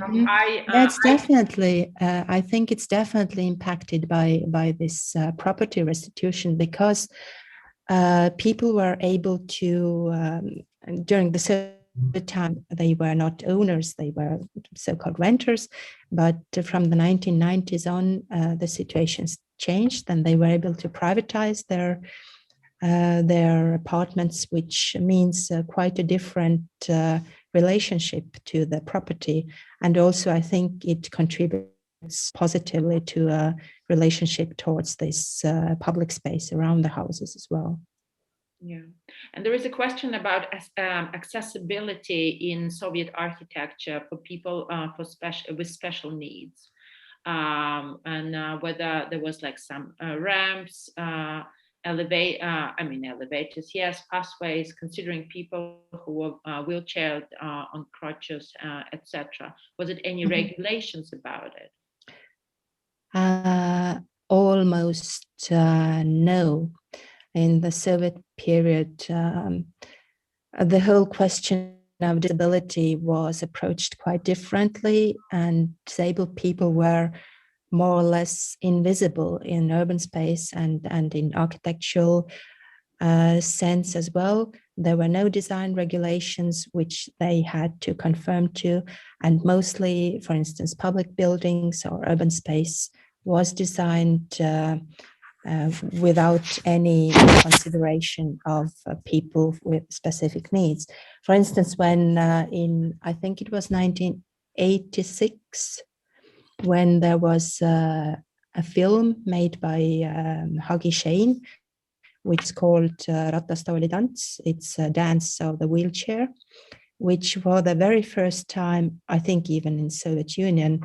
That's definitely. I think it's definitely impacted by this property restitution, because people were able to during the time they were not owners, they were so-called renters, but from the 1990s on the situations changed and they were able to privatize their apartments, which means quite a different relationship to the property. And also I think it contributes positively to a relationship towards this public space around the houses as well. Yeah, and there is a question about accessibility in Soviet architecture for people with special needs, and whether there was like some ramps, elevators, yes, pathways, considering people who were wheelchaired, on crutches, etc. Was it any regulations about it? Almost no. In the Soviet period, the whole question of disability was approached quite differently, and disabled people were more or less invisible in urban space and in architectural sense as well. There were no design regulations which they had to conform to, and mostly, for instance, public buildings or urban space was designed without any consideration of people with specific needs. For instance, when I think it was 1986, when there was a film made by Hagi Shane, which is called Ratastooli Dance. It's a dance of the wheelchair, which for the very first time, I think even in Soviet Union,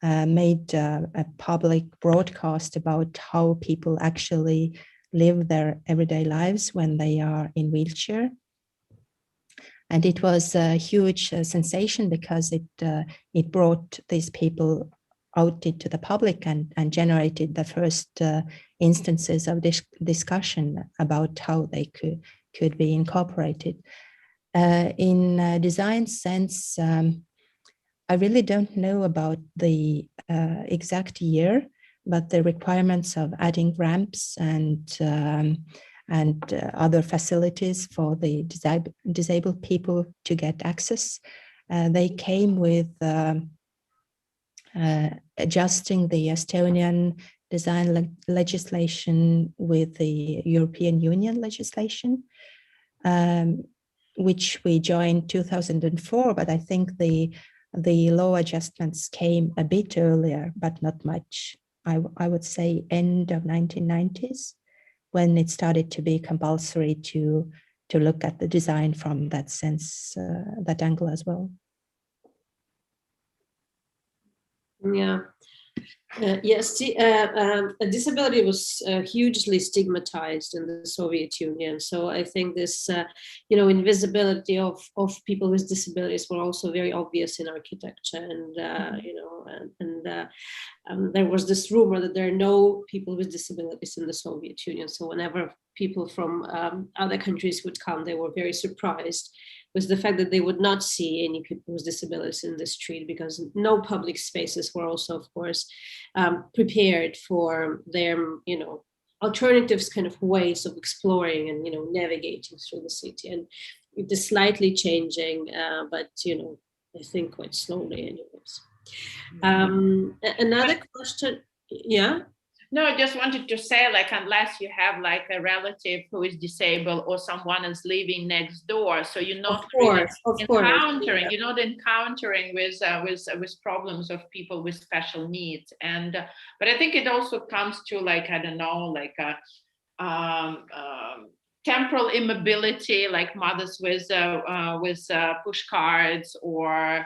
made a public broadcast about how people actually live their everyday lives when they are in wheelchair. And it was a huge sensation because it brought these people out into the public and generated the first instances of discussion about how they could be incorporated. In a design sense, I really don't know about the exact year, but the requirements of adding ramps and other facilities for the disabled people to get access, they came with adjusting the Estonian design legislation with the European Union legislation, which we joined 2004, but I think the law adjustments came a bit earlier, but not much. I would say end of 1990s, when it started to be compulsory to look at the design from that sense, that angle as well. Yeah. Yes, disability was hugely stigmatized in the Soviet Union. So I think this, invisibility of people with disabilities were also very obvious in architecture, and there was this rumor that there are no people with disabilities in the Soviet Union. So whenever people from other countries would come, they were very surprised with the fact that they would not see any people with disabilities in the street, because no public spaces were also, of course, prepared for their, alternatives kind of ways of exploring and, navigating through the city. And it is slightly changing, but, I think quite slowly anyways. Another question, yeah? No, I just wanted to say, like, unless you have like a relative who is disabled or someone is living next door, so you're not encountering with problems of people with special needs. And but I think it also comes to, like, I don't know, like temporal immobility, like mothers with push carts, or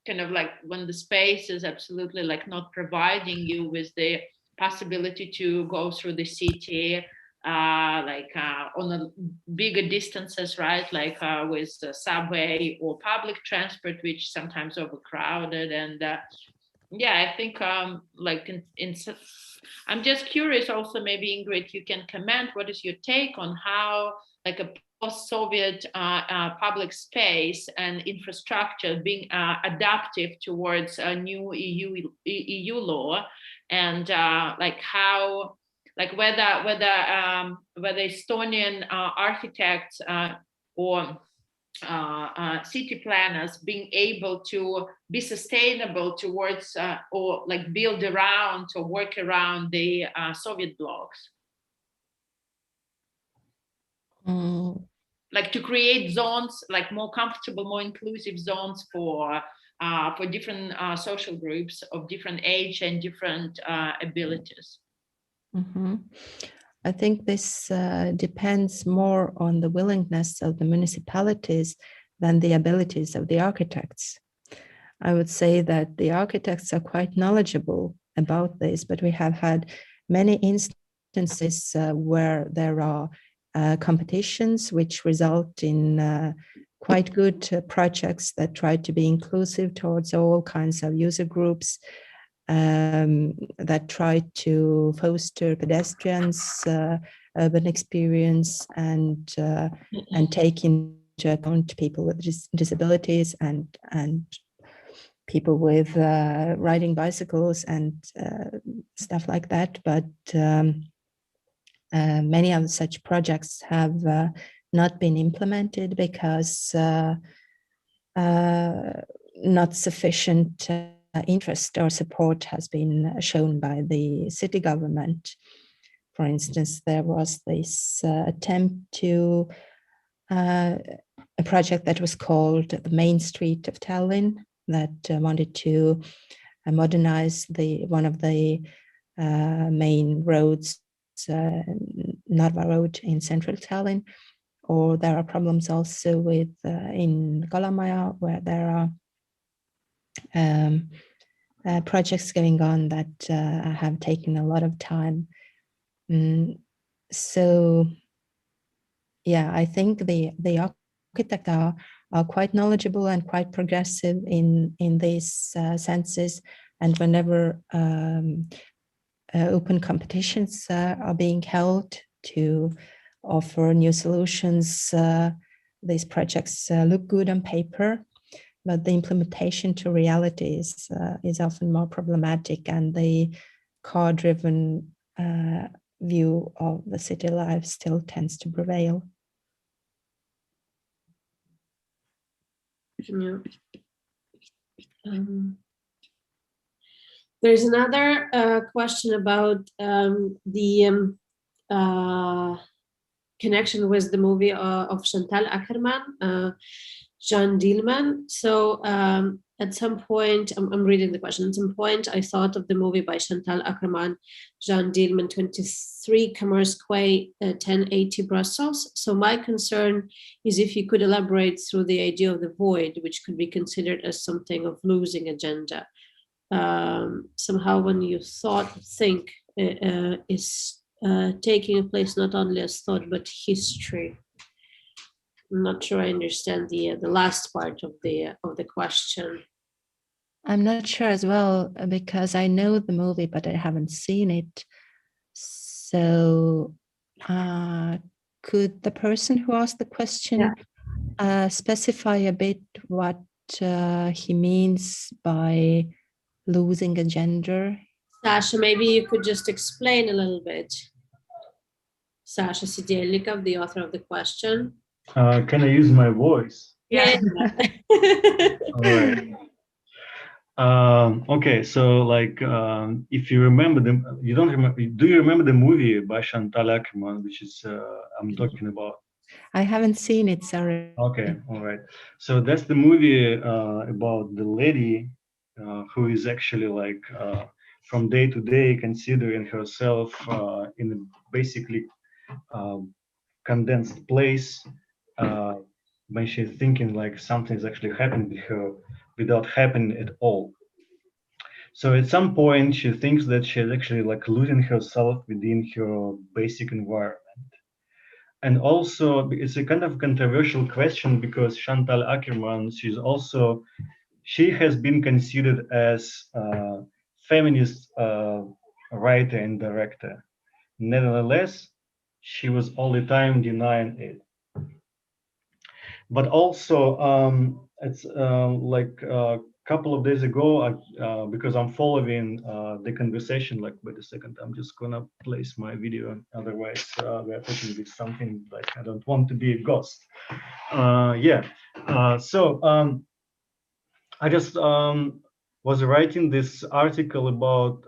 kind of like when the space is absolutely like not providing you with the possibility to go through the city, on a bigger distances, right? Like with the subway or public transport, which sometimes overcrowded. And I think I'm just curious also, maybe Ingrid, you can comment, what is your take on how like a post-Soviet public space and infrastructure being adaptive towards a new EU law, and whether Estonian architects or city planners being able to be sustainable towards or like build around or work around the Soviet blocks. Like to create zones, like more comfortable, more inclusive zones for different social groups of different age and different abilities. Mm-hmm. I think this depends more on the willingness of the municipalities than the abilities of the architects. I would say that the architects are quite knowledgeable about this, but we have had many instances where there are competitions which result in quite good projects that try to be inclusive towards all kinds of user groups, that try to foster pedestrians' urban experience and take into account people with disabilities and people with riding bicycles and stuff like that. But many of such projects have not been implemented because not sufficient interest or support has been shown by the city government. For instance, there was this attempt to a project that was called the Main Street of Tallinn, that wanted to modernize one of the main roads, Narva Road in central Tallinn. Or there are problems also with in Kalamaja, where there are projects going on that have taken a lot of time. So, yeah, I think the architects are quite knowledgeable and quite progressive in these senses. And whenever open competitions are being held to offer new solutions, these projects look good on paper, but the implementation to reality is often more problematic, and the car-driven view of the city life still tends to prevail. Yeah. There's another question about the connection with the movie of Chantal Akerman, Jeanne Dielman. So at some point, I'm reading the question. At some point, I thought of the movie by Chantal Akerman, Jeanne Dielman, 23 Commerce Quay, 1080 Brussels. So my concern is if you could elaborate through the idea of the void, which could be considered as something of losing agenda. somehow when you think is taking place not only as thought but history. I'm not sure I understand the last part of the question. I'm not sure as well, because I know the movie, but I haven't seen it. So could the person who asked the question specify a bit what he means by losing a gender? Sasha, maybe you could just explain a little bit. Sasha Sidelnikov, the author of the question. Can I use my voice? Yeah. All right. Okay, so like if you remember you don't remember, do you remember the movie by Chantal Akerman, which is I'm talking about? I haven't seen it, sorry. Okay, all right. So that's the movie about the lady who is actually like from day to day considering herself in a basically condensed place when she's thinking like something's actually happening with her without happening at all. So at some point she thinks that she's actually like losing herself within her basic environment. And also it's a kind of controversial question because Chantal Akerman, she has been considered as a feminist writer and director. Nevertheless, she was all the time denying it. But also, it's like a couple of days ago, because I'm following the conversation, like, wait a second, I'm just gonna place my video, otherwise we're talking with something like, I don't want to be a ghost. I just was writing this article about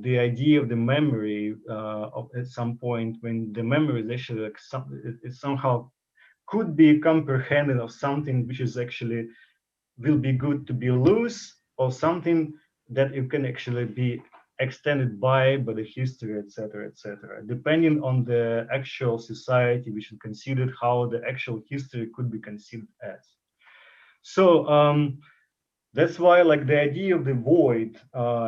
the idea of the memory at some point when the memory is actually like it somehow could be comprehended of something which is actually will be good to be loose, or something that you can actually be extended by the history, etc., etc., depending on the actual society which is considered, how the actual history could be considered as. So that's why like the idea of the void,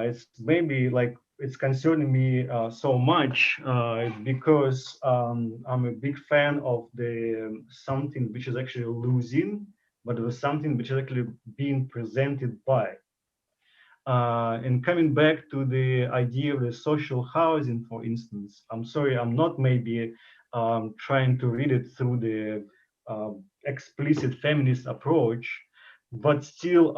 it's maybe like it's concerning me so much because I'm a big fan of the something which is actually losing, but it was something which is actually being presented by. And coming back to the idea of the social housing, for instance, I'm sorry, I'm not maybe trying to read it through the explicit feminist approach, but still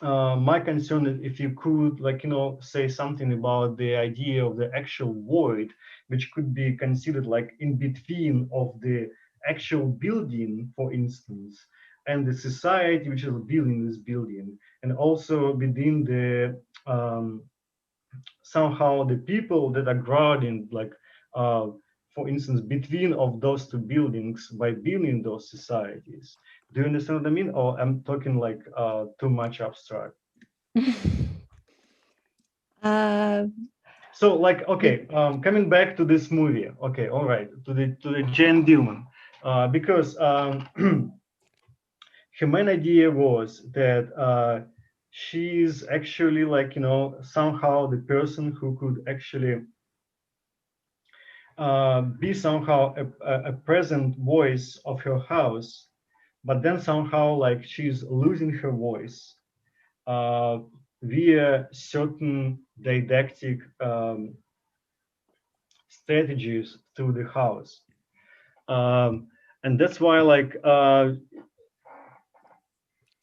my concern is if you could, like, say something about the idea of the actual void, which could be considered like in between of the actual building, for instance, and the society which is building this building, and also within the somehow the people that are guarding, like for instance, between of those two buildings by building those societies. Do you understand what I mean? Or I'm talking like too much abstract? So like, okay, coming back to this movie. Okay, all right, to the Jane Dillman, because her main idea was that she's actually like, somehow the person who could actually be somehow a present voice of her house, but then somehow like she's losing her voice via certain didactic strategies through the house. And that's why like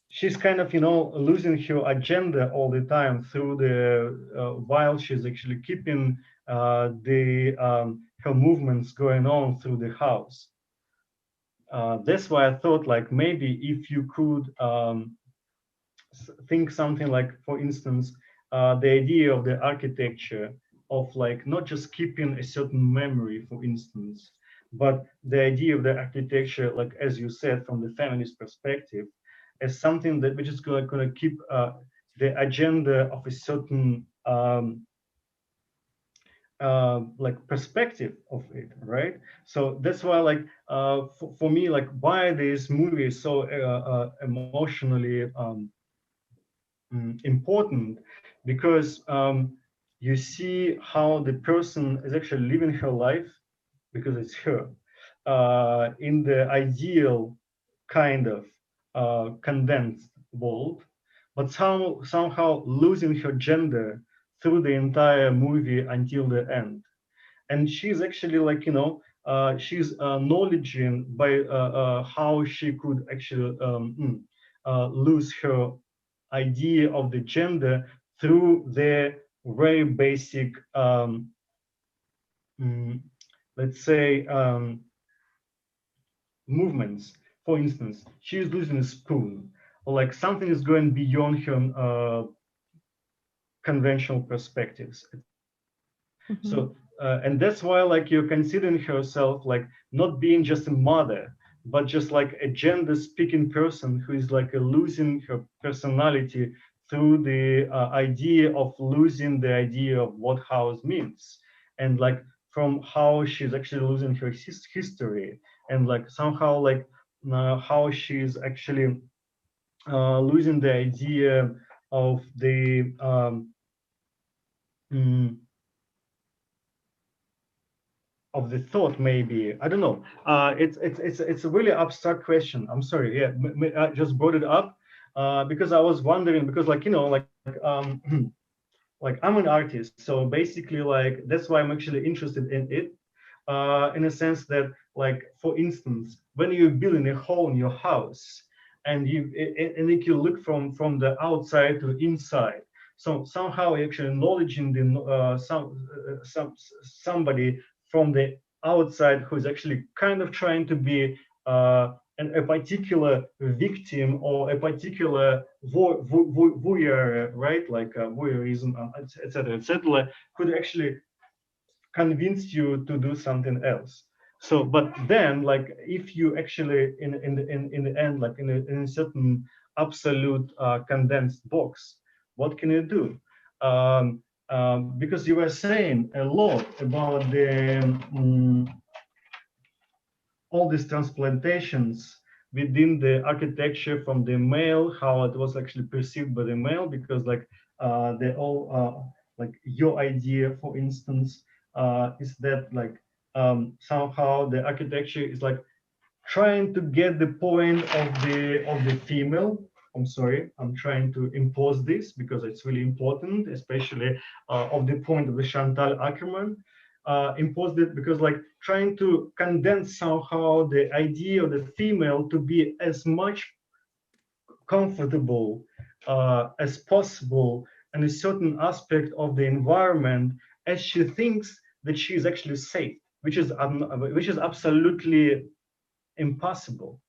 she's kind of, losing her agenda all the time through the, while she's actually keeping her movements going on through the house. That's why I thought like maybe if you could think something like, for instance, the idea of the architecture of like not just keeping a certain memory, for instance, but the idea of the architecture, like as you said, from the feminist perspective, as something that which is going to keep the agenda of a certain like perspective of it, right? So that's why like for me, like why this movie is so emotionally important because you see how the person is actually living her life, because it's her, in the ideal kind of condensed world, but somehow losing her gender through the entire movie until the end. And she's actually like, she's acknowledging by how she could actually lose her idea of the gender through the very basic, let's say, movements. For instance, she is losing a spoon, or like something is going beyond her conventional perspectives. Mm-hmm. So, and that's why like you're considering herself like not being just a mother, but just like a gender speaking person who is like losing her personality through the idea of losing the idea of what house means, and like from how she's actually losing her history, and like somehow like how she's actually losing the idea of the of the thought. Maybe I don't know. It's a really abstract question. I'm sorry. Yeah, I just brought it up because I was wondering, because like like I'm an artist, so basically like that's why I'm actually interested in it, in a sense that like for instance when you're building a hole in your house and if you look from the outside to inside, so somehow you're actually acknowledging the somebody from the outside who's actually kind of trying to be a particular victim or a particular voyeur, right? Like voyeurism, etc., etc., could actually convince you to do something else. So, but then, like, if you actually in the end, like in a certain absolute condensed box, what can you do? Because you were saying a lot about the all these transplantations within the architecture from the male, how it was actually perceived by the male, because like they all like your idea, for instance, is that like somehow the architecture is like trying to get the point of the female. I'm sorry, I'm trying to impose this because it's really important, especially of the point of the Chantal Ackerman. Imposed it because like trying to condense somehow the idea of the female to be as much comfortable as possible in a certain aspect of the environment as she thinks that she is actually safe, which is absolutely impossible.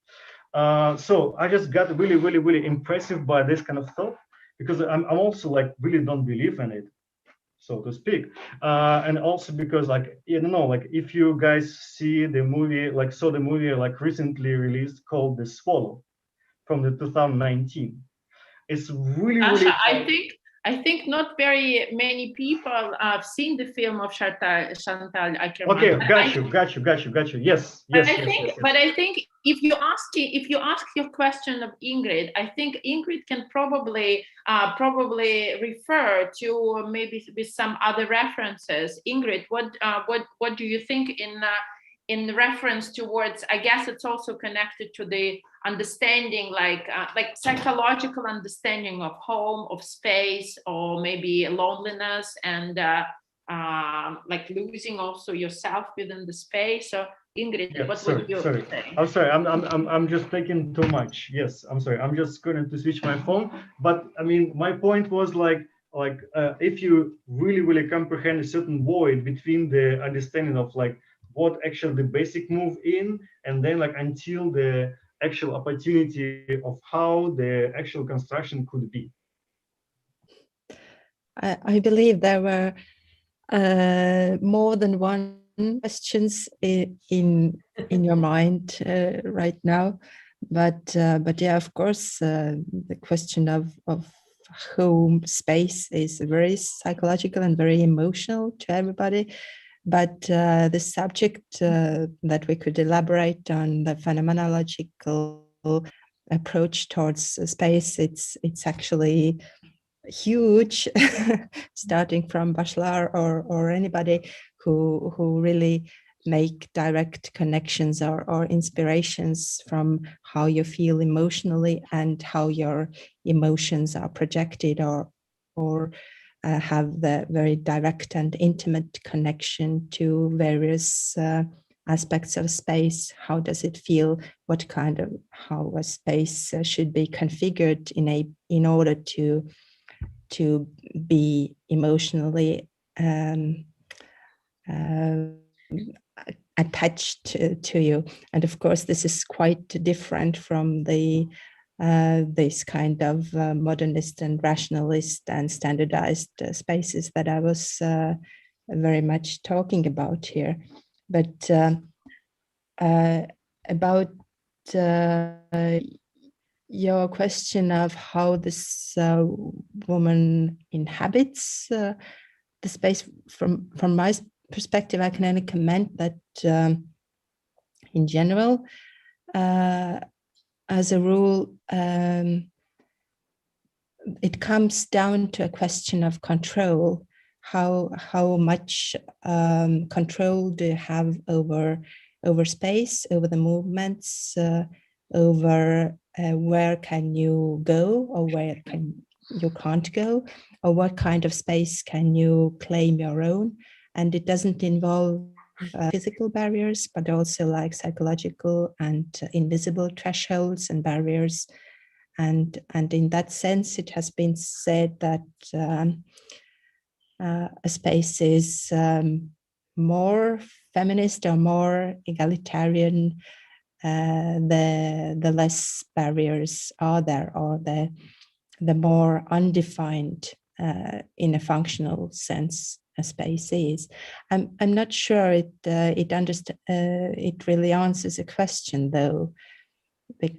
So I just got really impressive by this kind of thought, because I'm also like really don't believe in it, so to speak, and also because like you know, like if you guys see the movie, like saw the movie like recently released called The Swallow from the 2019, it's really I think not very many people have seen the film of Chantal Ackerman. Okay, got you. Yes. But I think if you ask your question of Ingrid, I think Ingrid can probably refer to maybe with some other references. Ingrid, what do you think in reference towards? I guess it's also connected to the understanding, like psychological understanding of home, of space, or maybe loneliness, and like losing also yourself within the space. So Ingrid, yeah, what sorry, would you sorry. say? I'm sorry. I'm just taking too much. Yes, I'm sorry. I'm just going to switch my phone. But I mean, my point was like if you really comprehend a certain void between the understanding of like what actually the basic move in, and then like until the actual opportunity of how the actual construction could be. I believe there were more than one questions in your mind right now, but yeah, of course, the question of home space is very psychological and very emotional to everybody. But the subject that we could elaborate on, the phenomenological approach towards space, it's actually huge, starting from Bachelor or anybody who really make direct connections or inspirations from how you feel emotionally and how your emotions are projected or have the very direct and intimate connection to various aspects of space. How does it feel? What kind of, how a space should be configured in order to be emotionally attached to you. And of course, this is quite different from the this kind of modernist and rationalist and standardized spaces that I was very much talking about here. But about your question of how this woman inhabits the space, from my perspective, I can only comment that in general, as a rule, it comes down to a question of control. How much control do you have over space, over the movements, over where can you go or where you can't go, or what kind of space can you claim your own? And it doesn't involve physical barriers, but also like psychological and invisible thresholds and barriers. And in that sense, it has been said that a space is more feminist or more egalitarian the less barriers are there, or the more undefined in a functional sense a space is. I'm not sure it really answers a question though. But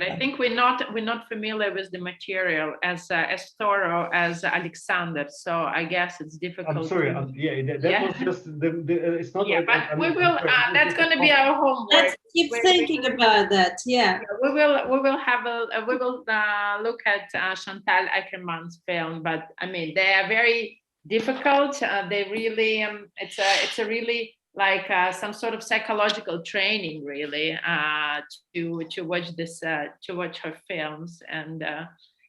I think we're not familiar with the material as thorough as Alexander, so I guess it's difficult. I'm sorry. That was just it's not. Yeah, like, but we will. That's going to be our homework. Let's keep thinking about that. Yeah, we will have we will look at Chantal Ackermann's film, but I mean they are very difficult. They really it's a really like some sort of psychological training, really, to watch this, to watch her films, and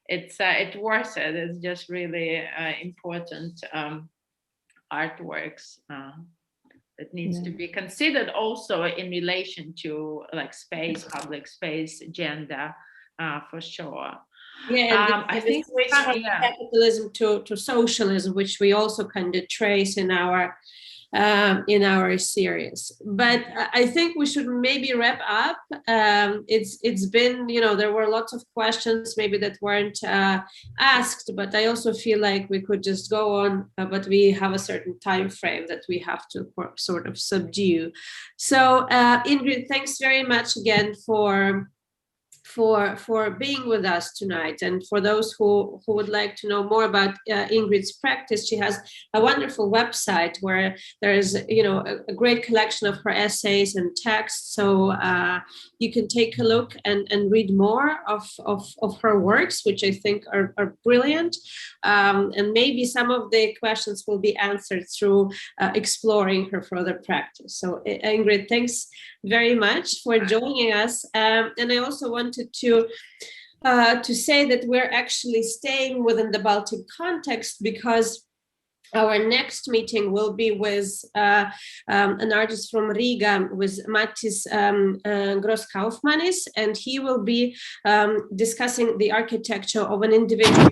it's worth it. It's just really important artworks that needs to be considered also in relation to like space, public space, gender, for sure. Yeah, and I think from capitalism to socialism, which we also kind of trace in our series. But I think we should maybe wrap up. It's been, there were lots of questions maybe that weren't asked, but I also feel like we could just go on, but we have a certain time frame that we have to sort of subdue. So Ingrid, thanks very much again for being with us tonight. And for those who would like to know more about Ingrid's practice, she has a wonderful website where there is, a great collection of her essays and texts. So you can take a look and read more of her works, which I think are brilliant. And maybe some of the questions will be answered through exploring her further practice. So Ingrid, thanks very much for joining us. And I also wanted to say that we're actually staying within the Baltic context, because our next meeting will be with an artist from Riga, with Mattis Gross-Kaufmanis, and he will be discussing the architecture of an individual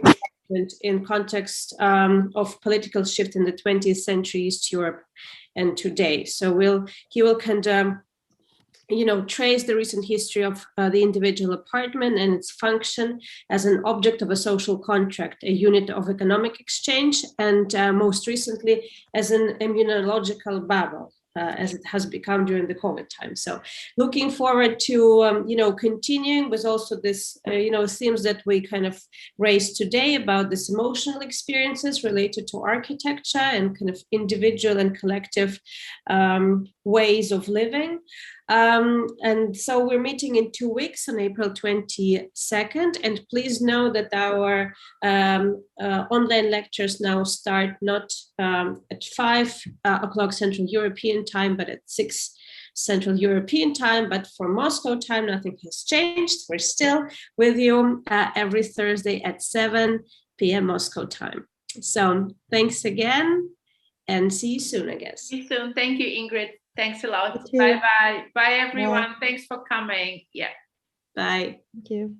in context of political shift in the 20th century East Europe and today. So he will kind of trace the recent history of the individual apartment and its function as an object of a social contract, a unit of economic exchange, and most recently as an immunological bubble, as it has become during the COVID time. So looking forward to, continuing with also this, themes that we kind of raised today about this emotional experiences related to architecture and kind of individual and collective ways of living. And so we're meeting in 2 weeks on April 22nd. And please know that our online lectures now start not at 5 o'clock Central European time, but at 6 Central European time. But for Moscow time, nothing has changed. We're still with you every Thursday at 7 p.m. Moscow time. So thanks again and see you soon, I guess. See you soon. Thank you, Ingrid. Thanks a lot. Thank you. Bye-bye. Bye, everyone. Bye. Thanks for coming. Yeah. Bye. Thank you.